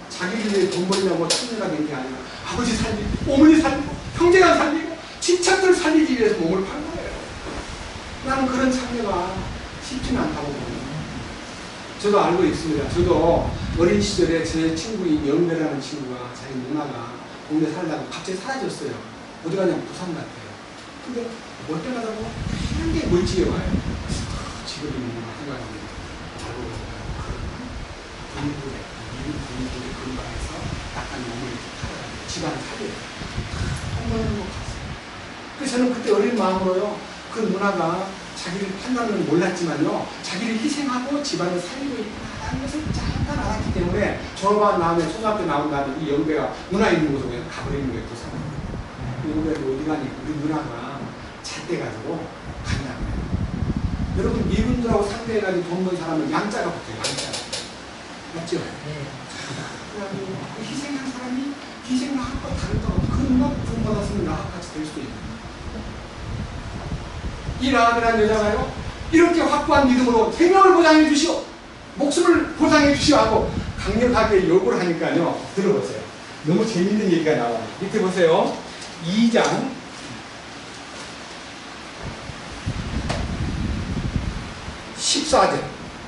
자기를 위해 돈 벌려고 참여가 된 게 아니라 아버지 살리고 어머니 살리고 형제가 살리고 친척들 살리기 위해서 몸을 판 거예요. 나는 그런 참여가 쉽지는 않다고 봅니다. 저도 알고 있습니다. 저도 어린 시절에 제 친구인 영배라는 친구가 자기 누나가 동네 살다가 갑자기 사라졌어요. 어디 가냐면 부산 같아요. 근데 올 때마다 보면 한게 멀찍이 와요. 직업이 뭔가 해가지고 알고 보니까 본인들의 근방에서 약간 몸을 팔아가지고 집안을 살려요. 한번은 갔어요. 그래서 저는 그때 어린 마음으로요, 그 누나가 자기를 판단은 몰랐지만요, 자기를 희생하고 집안을 살리고 있구나라는 것을 잠깐 알았기 때문에 졸업한 다음에 초등학교 나온 다음에 이 영배가 누나 있는 곳으로 그냥 가버리는 거예요. 그 영배가 어디 가니 우리 누나가 잣대 가지고 간다고요. 여러분 미군들하고 상대해가지고 돈 번 사람은 양자가 붙어요. 양자가. 맞죠? 네. 그 희생한 사람이 희생을 한 것 다를 거 없고 그 누나 구원받았으면 라합같이 될 수도 있는 이 라합이라는 여자가요, 이렇게 확고한 믿음으로 생명을 보장해 주시오, 목숨을 보장해 주시오 하고 강력하게 요구를 하니까요. 들어보세요. 너무 재밌는 얘기가 나와요. 밑에 보세요. 2장 14절.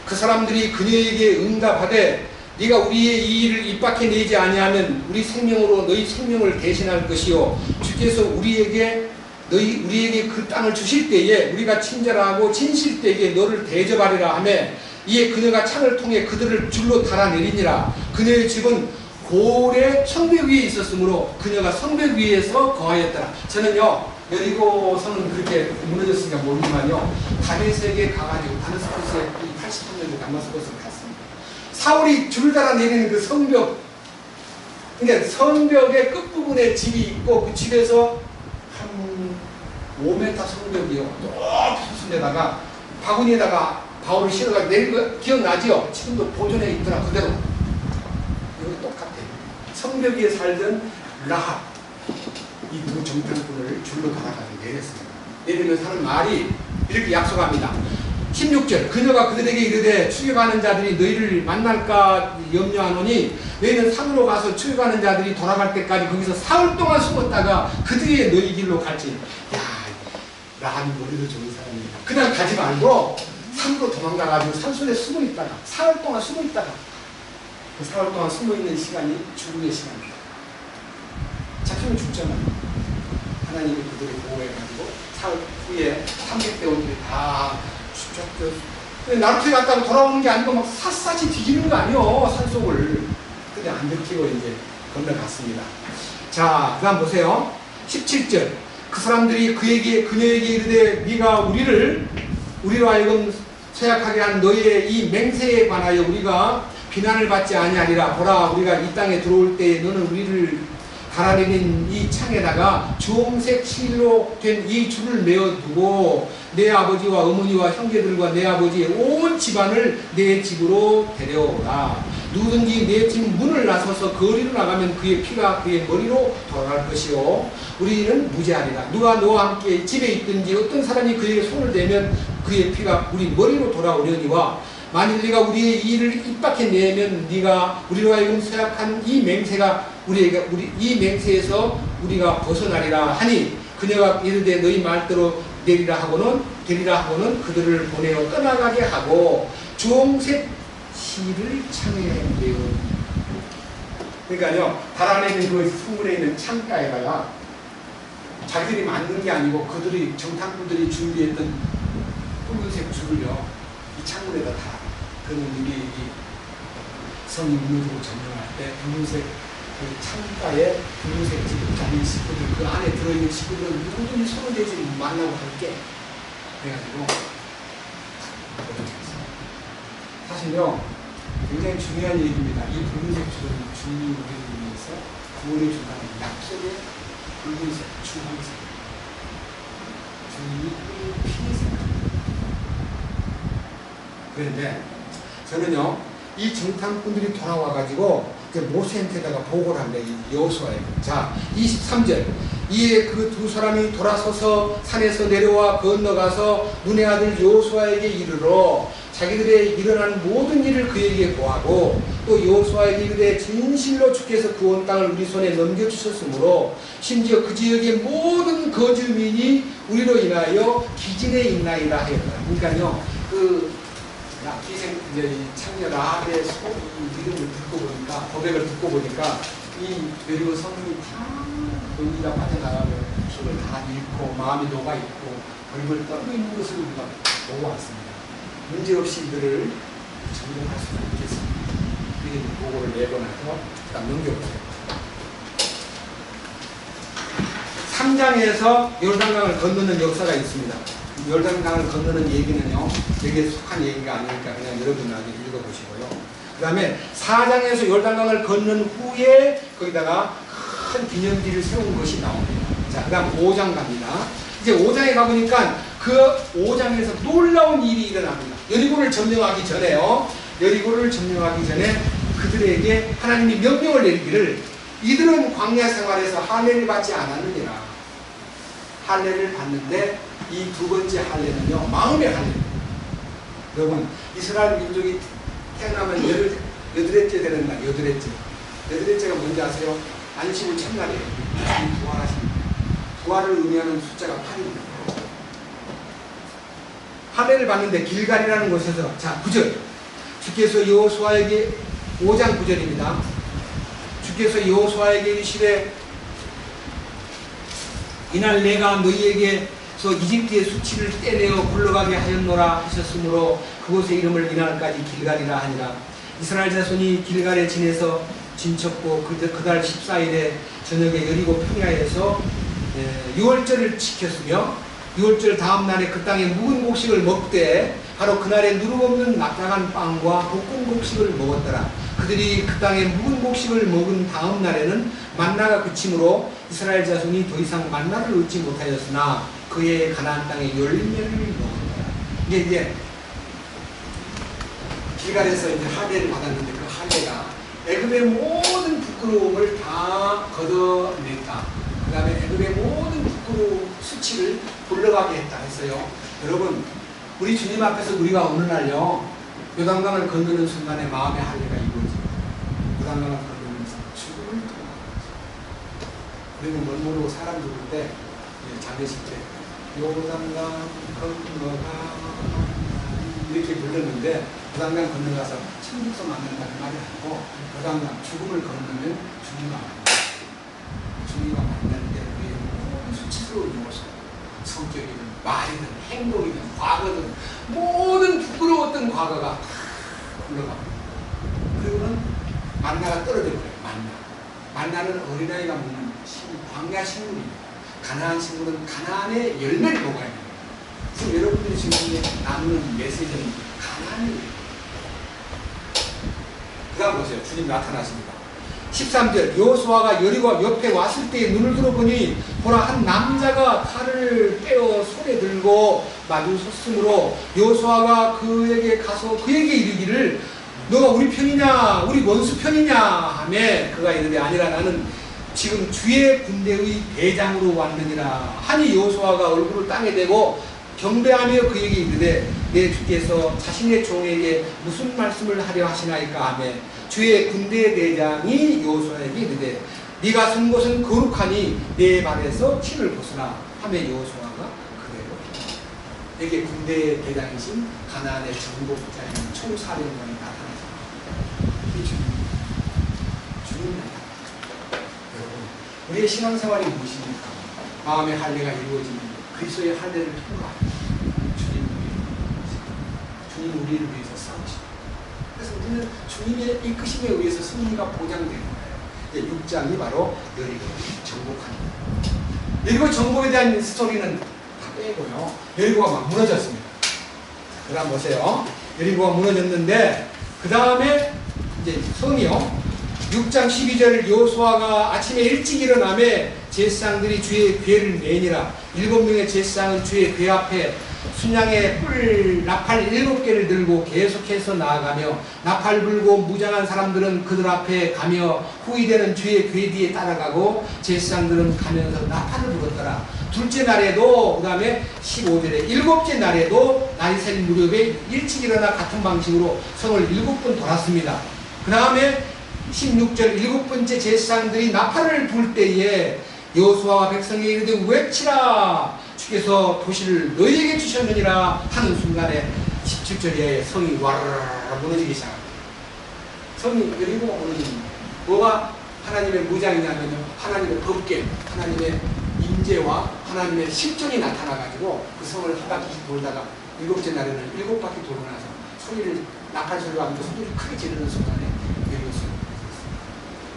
그 사람들이 그녀에게 응답하되 네가 우리의 이 일을 입 밖에 내지 아니하면 우리 생명으로 너희 생명을 대신할 것이요 주께서 우리에게 그 땅을 주실 때에 우리가 친절하고 진실되게 너를 대접하리라 하매 이에 그녀가 창을 통해 그들을 줄로 달아내리니라. 그녀의 집은 고래 성벽 위에 있었으므로 그녀가 성벽 위에서 거하였더라. 저는요, 여리고성은 그렇게 무너졌으니까 모르지만요, 다메섹에 가가지고 다메섹에 83년에 다메섹에서 갔습니다. 사울이 줄 달아내리는 그 성벽, 그러니까 성벽의 끝부분에 집이 있고 그 집에서 한 5m 성벽이요, 높은 수에다가 바구니에다가 바울을 실어가지고 내린 거 기억나지요? 지금도 보존해 있더라. 그대로 이거 똑같아요. 성벽 위에 살던 라합, 이 두 정탐꾼을 줄로 달아가지고 내렸습니다. 내리면서 하는 말이 이렇게 약속합니다. 16절. 그녀가 그들에게 이르되 추격하는 자들이 너희를 만날까 염려하노니 너희는 산으로 가서 추격하는 자들이 돌아갈 때까지 거기서 사흘 동안 숨었다가 그 뒤에 너희 길로 갈지. 야, 라합이 머리도 좋은 사람이니까 그냥 가지 말고 산으로 도망가가지고 산속에 숨어 있다가 사흘 동안 숨어 있다가 그 사흘 동안 숨어 있는 시간이 죽음의 시간입니다. 잡히면 죽잖아요. 하나님이 그들을 보호해가지고 사흘 후에 300대 원들이 다 쫓겨 나루터에 갔다가 돌아오는 게 아니고 막 샅샅이 뒤지는 거 아니요, 산속을. 근데 안 들키고 이제 건너갔습니다. 자, 그 다음 보세요. 17절. 그 사람들이 그녀에게 이르되 네가 우리로 하여금 쇠약하게 한 너희의 이 맹세에 관하여 우리가 비난을 받지 아니하리라. 보라, 우리가 이 땅에 들어올 때에 너는 우리를 달아내린 이 창에다가 주홍색 실로 된 이 줄을 메어두고 내 아버지와 어머니와 형제들과 내 아버지의 온 집안을 내 집으로 데려오라. 누구든지 내 집 문을 나서서 거리로 나가면 그의 피가 그의 머리로 돌아갈 것이요 우리는 무죄하리라. 누가 너와 함께 집에 있든지 어떤 사람이 그에게 손을 대면 그의 피가 우리 머리로 돌아오려니와 만일 네가 우리의 일을 입 밖에 내면 네가 우리로 하여금 쇠약한 이 맹세가 이 맹세에서 우리가 벗어나리라 하니 그녀가 이르되 너희 말대로 되리라 하고는 그들을 보내어 떠나가게 하고 주홍색 실을 창에 내어. 그러니까요, 달아내는 그 성문에 있는 창가에다가 자기들이 만든 게 아니고 그들이 정탐꾼들이 준비했던 붉은색 줄을요 이 창문에다 달아. 그러면 우리 성이 무너지고 점령할 때 붉은색 그 창가에 붉은색 집을 다니는 식구들, 그 안에 들어있는 식구들은 누구든지 손을 대지 말라고 할게. 그래가지고 사실요 굉장히 중요한 얘기입니다. 이 붉은색 줄은 주님이 우리를 위해서 구원해 준다는 약속의 붉은색, 주황색, 주님이 피색. 그런데 저는요 이 정탐꾼들이 돌아와가지고 모세한테다가 보고를 한다. 여호수아에게. 자, 23절. 이에 그 두 사람이 돌아서서 산에서 내려와 건너가서 눈의 아들 여호수아에게 이르러 자기들의 일어난 모든 일을 그에게 고하고 또 여호수아에게 이르되 진실로 주께서 그 온 땅을 우리 손에 넘겨주셨으므로 심지어 그 지역의 모든 거주민이 우리로 인하여 기진에 있나이다 하였다. 그러니까요 기생 이제 창녀 라합의 이름을 듣고 보니까 고백을 듣고 보니까 이 베리고 성이 다 여기다 빠져나가면 힘을 다 잃고 마음이 녹아 있고 벌벌 떨고 있는 것을 우리가 보고 왔습니다. 문제없이 이들을 점령할 수가 있겠습니다. 이렇게 보고를 내고 나서 딱 넘겨보세요. 3장에서 요르단강을 건너는 역사가 있습니다. 요르단강을 건너는 얘기는요 여기에 속한 얘기가 아니니까 그냥 여러분 나중에 읽어보시고요. 그 다음에 4장에서 요르단강을 건넌 후에 거기다가 큰 기념비를 세운 것이 나옵니다. 자, 그 다음 5장 갑니다. 이제 5장에 가보니까 그 5장에서 놀라운 일이 일어납니다. 여리고를 점령하기 전에요. 여리고를 점령하기 전에 그들에게 하나님이 명령을 내리기를 이들은 광야 생활에서 할례를 받지 않았느니라. 할례를 받는데 이 두 번째 할례는요 마음의 할례입니다. 여러분 이스라엘 민족이 태어나면 여드렛째 되는 날, 여드렛째가 뭔지 아세요? 안식일 첫날이에요. 부활하십니다. 부활을 의미하는 숫자가 8입니다. 할례를 받는데 길갈이라는 곳에서 자 9절 주께서 여호수아에게 5장 9절입니다. 주께서 여호수아에게 이르시되 이날 내가 너희에게서 이집트의 수치를 떼내어 굴러가게 하였노라 하셨으므로 그곳의 이름을 이날까지 길갈이라 하니라. 이스라엘 자손이 길갈에 지내서 진쳤고 그달 14일에 저녁에 여리고 평야에서 6월절을 지켰으며 6월절 다음 날에 그 땅에 묵은 곡식을 먹되 바로 그날에 누룩 없는 납작한 빵과 볶은 곡식을 먹었더라. 그들이 그 땅에 묵은 곡식을 먹은 다음 날에는 만나가 그치므로 이스라엘 자손이 더 이상 만나를 얻지 못하였으나 그의 가나안 땅에 열매를 먹었더라. 이게 길갈에서 이제 할례를 받았는데 그 할례가 애굽의 모든 부끄러움을 다 걷어냈다. 그 다음에 애굽의 모든 부끄러움 수치를 굴러가게 했다 했어요. 여러분 우리 주님 앞에서 우리가 어느 날요 요단강을 건너는 순간에 마음의 할례가 이루어집니다. 요단강을 건너면서 죽음을 통하는 우리는 뭘 모르고 사람 죽을 때 장례식 때 요단강 건너가 이렇게 불렀는데 요단강 건너가서 천국서 만난다는 말이 아니고 요단강 죽음을 건너면 주님과 만난다. 주님과 만날 때 우리의 모든 수치스러운 요소 성격이든 말이든 행동이든 과거든 모든 부끄러웠던 과거가 다 흘러갑니다. 그리고는 만나가 떨어져 버려요. 만나는 어린아이가 먹는 광야 식물입니다. 가나안 식물은 가나안의 열매를 먹어야 됩니다. 그래서 여러분들이 지금 나누는 메시지는 가나안이에요. 그 다음 보세요. 주님 나타나십니다. 13절 여호수아가 여리고 옆에 왔을 때 눈을 들어보니 보라 한 남자가 칼을 빼어 손에 들고 마주 섰으므로 여호수아가 그에게 가서 그에게 이르기를 너가 우리 편이냐 우리 원수 편이냐 하매 그가 이르되 아니라 나는 지금 주의 군대의 대장으로 왔느니라 하니 여호수아가 얼굴을 땅에 대고 경배하며 그에게 이르되 내 주께서 자신의 종에게 무슨 말씀을 하려 하시나이까 하며 주의 군대 대장이 여호수아에게 이르되 네가 선 곳은 거룩하니 내 발에서 침을 벗으라 하며 여호수아가 그대로 했다. 여기에 군대 대장이신 가나안의 정복자인 총사령관이 나타났습니다. 이 주님 나타났습니다. 여러분 우리의 신앙생활이 무엇입니까? 마음의 할례가 이루어지는 그리스도의 할례를 통과합니다. 주님 우리를 위해서 싸우십니다. 그래서 우리는 주님의 이끄심에 의해서 승리가 보장되는 거예요. 이제 6장이 바로 여리고 정복합니다. 여리고 정복에 대한 스토리는 다 빼고요. 여리고가 막 무너졌습니다. 그 다음 보세요. 여리고가 무너졌는데 그 다음에 이제 성이요. 6장 12절 여호수아가 아침에 일찍 일어나매 제사장들이 주의 궤를 내니라. 7명의 제사장은 주의 궤 앞에 순양의 뿔 나팔 7개를 들고 계속해서 나아가며 나팔 불고 무장한 사람들은 그들 앞에 가며 후위대는 주의 궤 뒤에 따라가고 제사장들은 가면서 나팔을 불었더라. 둘째 날에도 그 다음에 15절에 7째 날에도 나이셀 무렵에 일찍 일어나 같은 방식으로 성을 7번 돌았습니다. 그 다음에 16절 7번째 제사장들이 나팔을 불 때에 여호수아와 백성에게 이르되 외치라 주께서 도시를 너희에게 주셨느니라 하는 순간에 17절에 성이 와르르 무너지기 시작합니다. 성이 여리고 무너집니다. 뭐가 하나님의 무장이냐면요 하나님의 법궤, 하나님의 임재와 하나님의 실존이 나타나가지고 그 성을 한 바퀴씩 돌다가 7째 날에는 7바퀴 돌고 나서 소리를 나팔 소리와 함께 소리를 크게 지르는 순간에 여리고 성이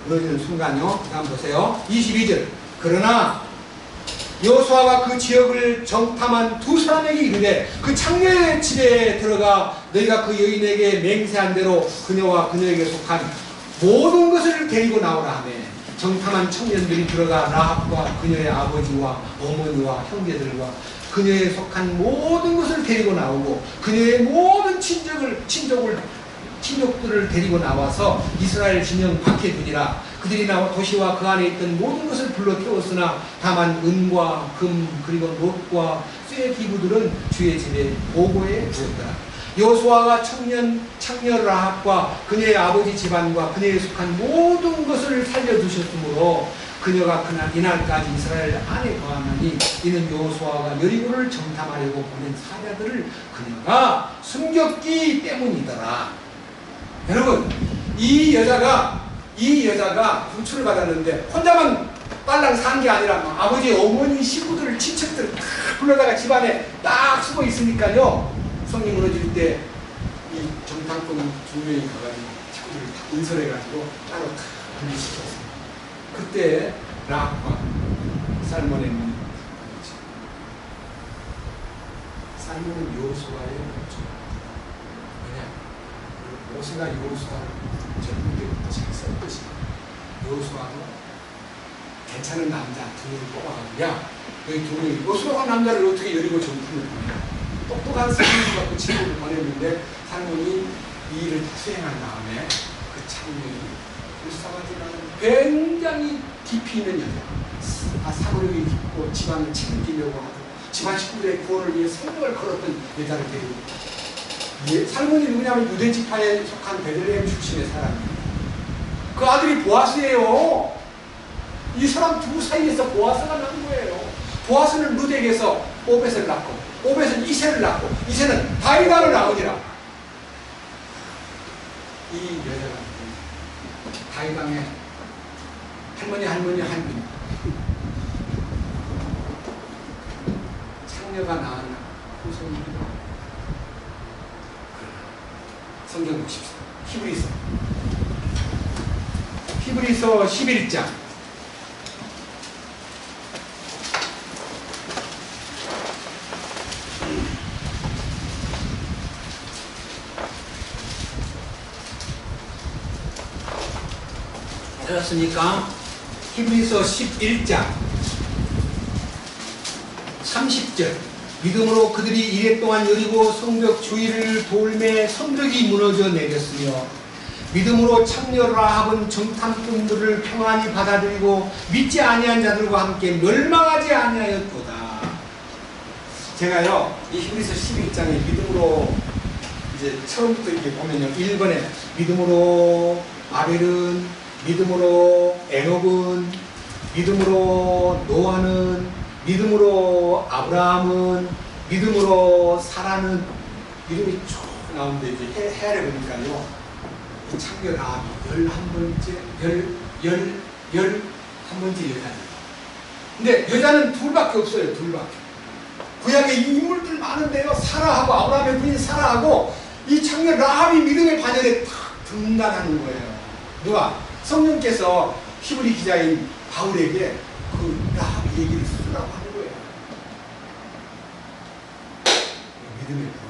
무너지는 순간요. 그 다음 보세요. 22절 그러나 여호수아가 그 지역을 정탐한 두 사람에게 이르되 그 창녀의 집에 들어가 너희가 그 여인에게 맹세한 대로 그녀와 그녀에게 속한 모든 것을 데리고 나오라 하며 정탐한 청년들이 들어가 라합과 그녀의 아버지와 어머니와 형제들과 그녀에 속한 모든 것을 데리고 나오고 그녀의 모든 친족들을 데리고 나와서 이스라엘 진영 밖에 두니라. 그들이 나와 도시와 그 안에 있던 모든 것을 불러 태웠으나 다만 은과 금 그리고 롯과 쇠 기구들은 주의 집에 보고해 두었더라. 여호수아가 창녀 라합과 그녀의 아버지 집안과 그녀에 속한 모든 것을 살려두셨으므로 그녀가 이날까지 이스라엘 안에 거하나니 이는 여호수아가 여리고를 정탐하려고 보낸 사자들을 그녀가 숨겼기 때문이더라. 여러분 이 여자가 구출을 받았는데 혼자만 딸랑 산 게 아니라 아버지, 어머니, 식구들, 친척들 다 불러다가 집안에 딱 숨어 있으니까요. 성이 무너질 때 이 정탐꾼 두 명이 가가지고 식구들을 다 인설해가지고 따로 다 분리시켰어요. 그때 라합과 살몬의 눈이 살몬은 여호수아의 모세가 여호수아를 젊은 때부터 잘 썼듯이 여호수아도 괜찮은 남자 둘을 뽑아가지고 야 너희 둘이 여호수아가 남자를 어떻게 여리고 정탐을 보내 똑똑한 사람을 갖고 친구를 보냈는데 살몬이 이 일을 다 수행한 다음에 그 창녀이 불쌍하지만 굉장히 깊이 있는 여자 사고력이 깊고 집안을 책임지려고 하고 집안 식구들의 구원을 위해 생명을 걸었던 여자를 데리고 살몬이 누구냐면 유대지파에 속한 베들레헴 출신의 사람이에요. 그 아들이 보아스예요. 이 사람 두 사이에서 보아스가 난 거예요. 보아스는 루덱에서 오벳을 낳고 오벳은 이새를 낳고 이새는 다윗을 낳으니라. 이 여자가 다윗왕의 할머니 창녀가 낳은 후손입니다. 성경 보십시오. 히브리서 11장. 되었습니까? 히브리서 11장 30절. 믿음으로 그들이 이랫동안 여리고 성벽 주위를 돌매 성벽이 무너져 내렸으며 믿음으로 창녀 라합은 정탐꾼들을 평안히 받아들이고 믿지 아니한 자들과 함께 멸망하지 아니하였도다. 제가요 이 히브리서 11장에 믿음으로 이제 처음부터 이렇게 보면요 1번에 믿음으로 아벨은, 믿음으로 에녹은, 믿음으로 노아는, 믿음으로 아브라함은, 믿음으로 사라는 이름이 쭉 나오는데 이제 헤아려 보니까요 이 창녀 라합이 11번째 여자입니다. 근데 여자는 둘밖에 없어요. 둘밖에. 구약에 인물들 많은데요 사라하고 아브라함의 부인 사라하고 이 창녀 라합이 믿음의 반열에 탁 등단하는 거예요. 누가? 성령께서 히브리 기자인 바울에게 그 라합 얘기를 쓰라고 하는 거예요. 믿음의 반열.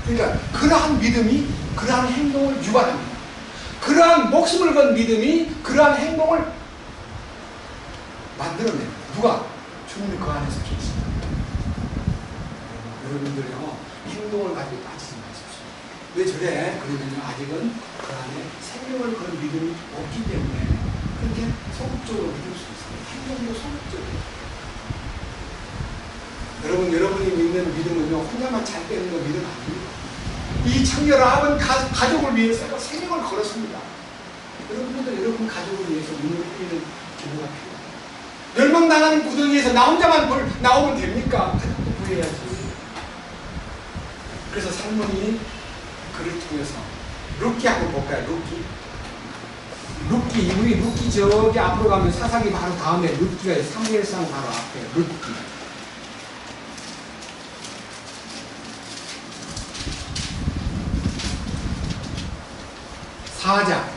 그러니까 그러한 믿음이 그러한 행동을 유발합니다. 그러한 목숨을 건 믿음이 그러한 행동을 만들어냅니다. 누가? 주님이 그 안에서 계십니다. 여러분들요 행동을 가지고 빠지지 마십시오. 왜 저래? 그러면요 아직은 그 안에 생명을 건 믿음이 없기 때문에 그렇게 소극적으로 믿을 수 있어요. 행동도 소극적이에요. 여러분이 믿는 믿음은요 혼자만 잘 되는 거 믿음 아닙니다. 이 창녀 라합은 가족을 위해서 생명을 걸었습니다. 여러분들도 여러분 가족을 위해서 눈을 흘리는 기도가 필요해요. 멸망당하는 구덩이에서 나 혼자만 나오면 됩니까? 가족도 구해야지. 그래서 살몬이 그를 통해서 룻기 한번 볼까요? 룻기 우리 룻기 저기 앞으로 가면 사사기 바로 다음에 룻기가 사무엘상 바로 앞에 룻기. 사장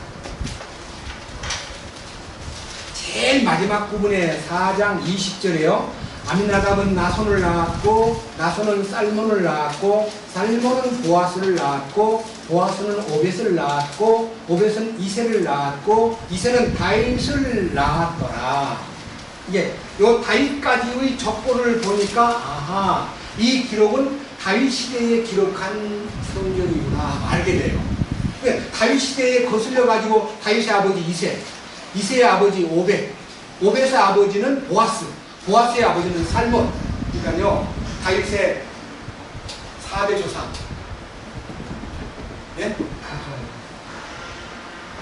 제일 마지막 부분에 4장 20절에요. 아미나답은 나손을 낳았고 나손은 살몬을 낳았고 살몬은 보아스를 낳았고 보아스는 오벳을 낳았고 오벳은 이새를 낳았고 이새는 다윗을 낳았더라. 이게 요 다윗까지의 족보를 보니까 아하 이 기록은 다윗 시대에 기록한 성경이구나 알게 돼요. 다윗 시대에 거슬려 가지고 다윗의 아버지 이새의 아버지 오벳의 아버지는 보아스의 아버지는 살몬. 그러니까요 다윗의 4대 조상. 예?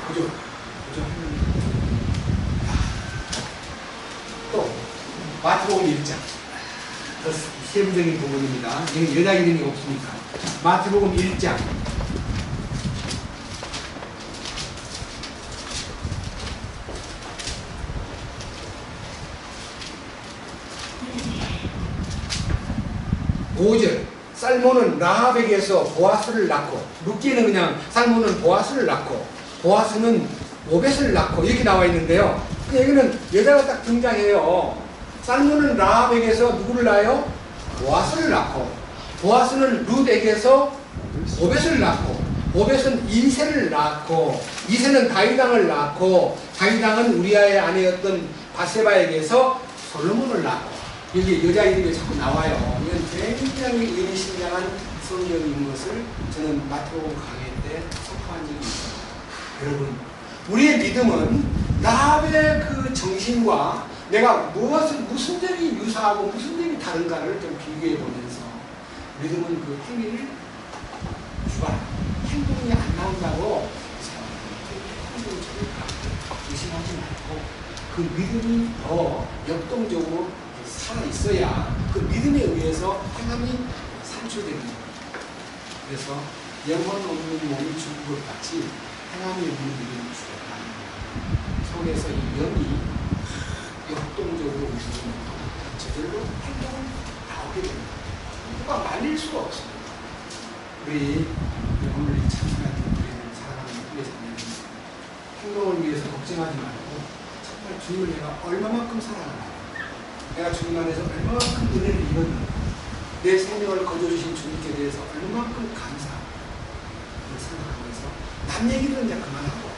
그죠? 또 마태복음 1장. 세부적인 부분입니다. 여기 여자 이름이 없으니까. 마태복음 1장. 살몬은 라합에게서 보아스를 낳고 룻기는 그냥 살몬은 보아스를 낳고 보아스는 오벳을 낳고 이렇게 나와 있는데요. 여기는 여자가 딱 등장해요. 살몬은 라합에게서 누구를 낳아요? 보아스를 낳고 보아스는 룻에게서 오벳을 낳고 오벳은 이새를 낳고 이새는 다윗왕을 낳고 다윗왕은 우리아의 아내였던 바세바에게서 솔로몬을 낳고 여기 여자 이름이 자꾸 나와요. 이건 굉장히 의미심장한 성경인 것을 저는 마태복음 강의 때 선포한 적이 있어요. 여러분, 우리의 믿음은 라합의 그 정신과 내가 무슨 점이 유사하고 무슨 점이 다른가를 좀 비교해 보면서 믿음은 그 행위를 행동이 안 나온다고 행동이 좋을까 의심하지 말고 그 믿음이 더 역동적으로 살아있어야 그 믿음에 의해서 행함이 산출됩니다. 그래서 영혼 없는 몸이 죽은 것 같이 행함이 없는 믿음이 죽었다. 속에서 이 영이 역동적으로 움직이는 저절로 행동을 나오게 됩니다. 누가 말릴 수가 없습니다. 우리 오늘 이 참신한 우리를 사랑하는 후회자님, 행동을 위해서 걱정하지 말고 정말 주님을 내가 얼마만큼 사랑하나, 내가 주님 안에서 얼마만큼 은혜를 입었는가, 내 생명을 거둬주신 주님께 대해서 얼마만큼 감사하고 생각하면서 남 얘기는 이제 그만하고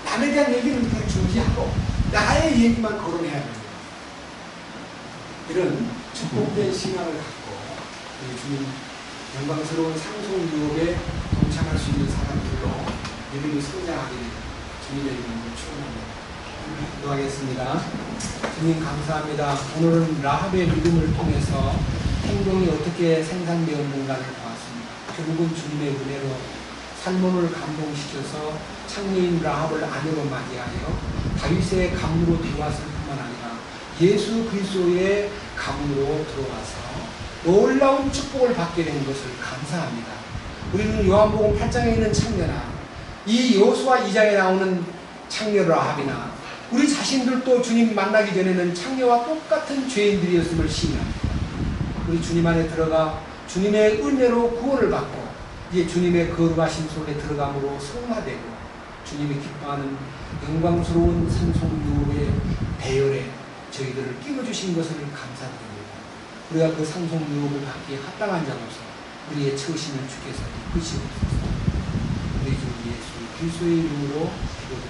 남에 대한 얘기는 그냥 중지하고 나의 얘기만 거론해야 됩니다. 이런 축복된 신앙을 갖고 우리 주님 영광스러운 상속 유업에 동참할 수 있는 사람들로 믿음이 성장하기를 주님의 이름으로 축원합니다. 기도하겠습니다. 주님 감사합니다. 오늘은 라합의 믿음을 통해서 행동이 어떻게 생산되었는가를 보았습니다. 결국은 주님의 은혜로 살몬을 감동시켜서 창녀인 라합을 아내로 맞이하여 다윗의 가문으로 들어왔을 뿐만 아니라 예수 그리스도의 가문으로 들어와서 놀라운 축복을 받게 된 것을 감사합니다. 우리는 요한복음 8장에 있는 창녀나 이 여호수아 2장에 나오는 창녀 라합이나 우리 자신들도 주님 만나기 전에는 창녀와 똑같은 죄인들이었음을 시인합니다. 우리 주님 안에 들어가 주님의 은혜로 구원을 받고 이제 주님의 거룩하신 속에 들어감으로 성화되고 주님이 기뻐하는 영광스러운 상속유업의 배열에 저희들을 끼워주신 것을 감사드립니다. 우리가 그 상속유업을 받기에 합당한 자로서 우리의 처신을 주께서 이끄시옵소서. 우리 주 예수 그리스도의 이름으로 기도드립니다.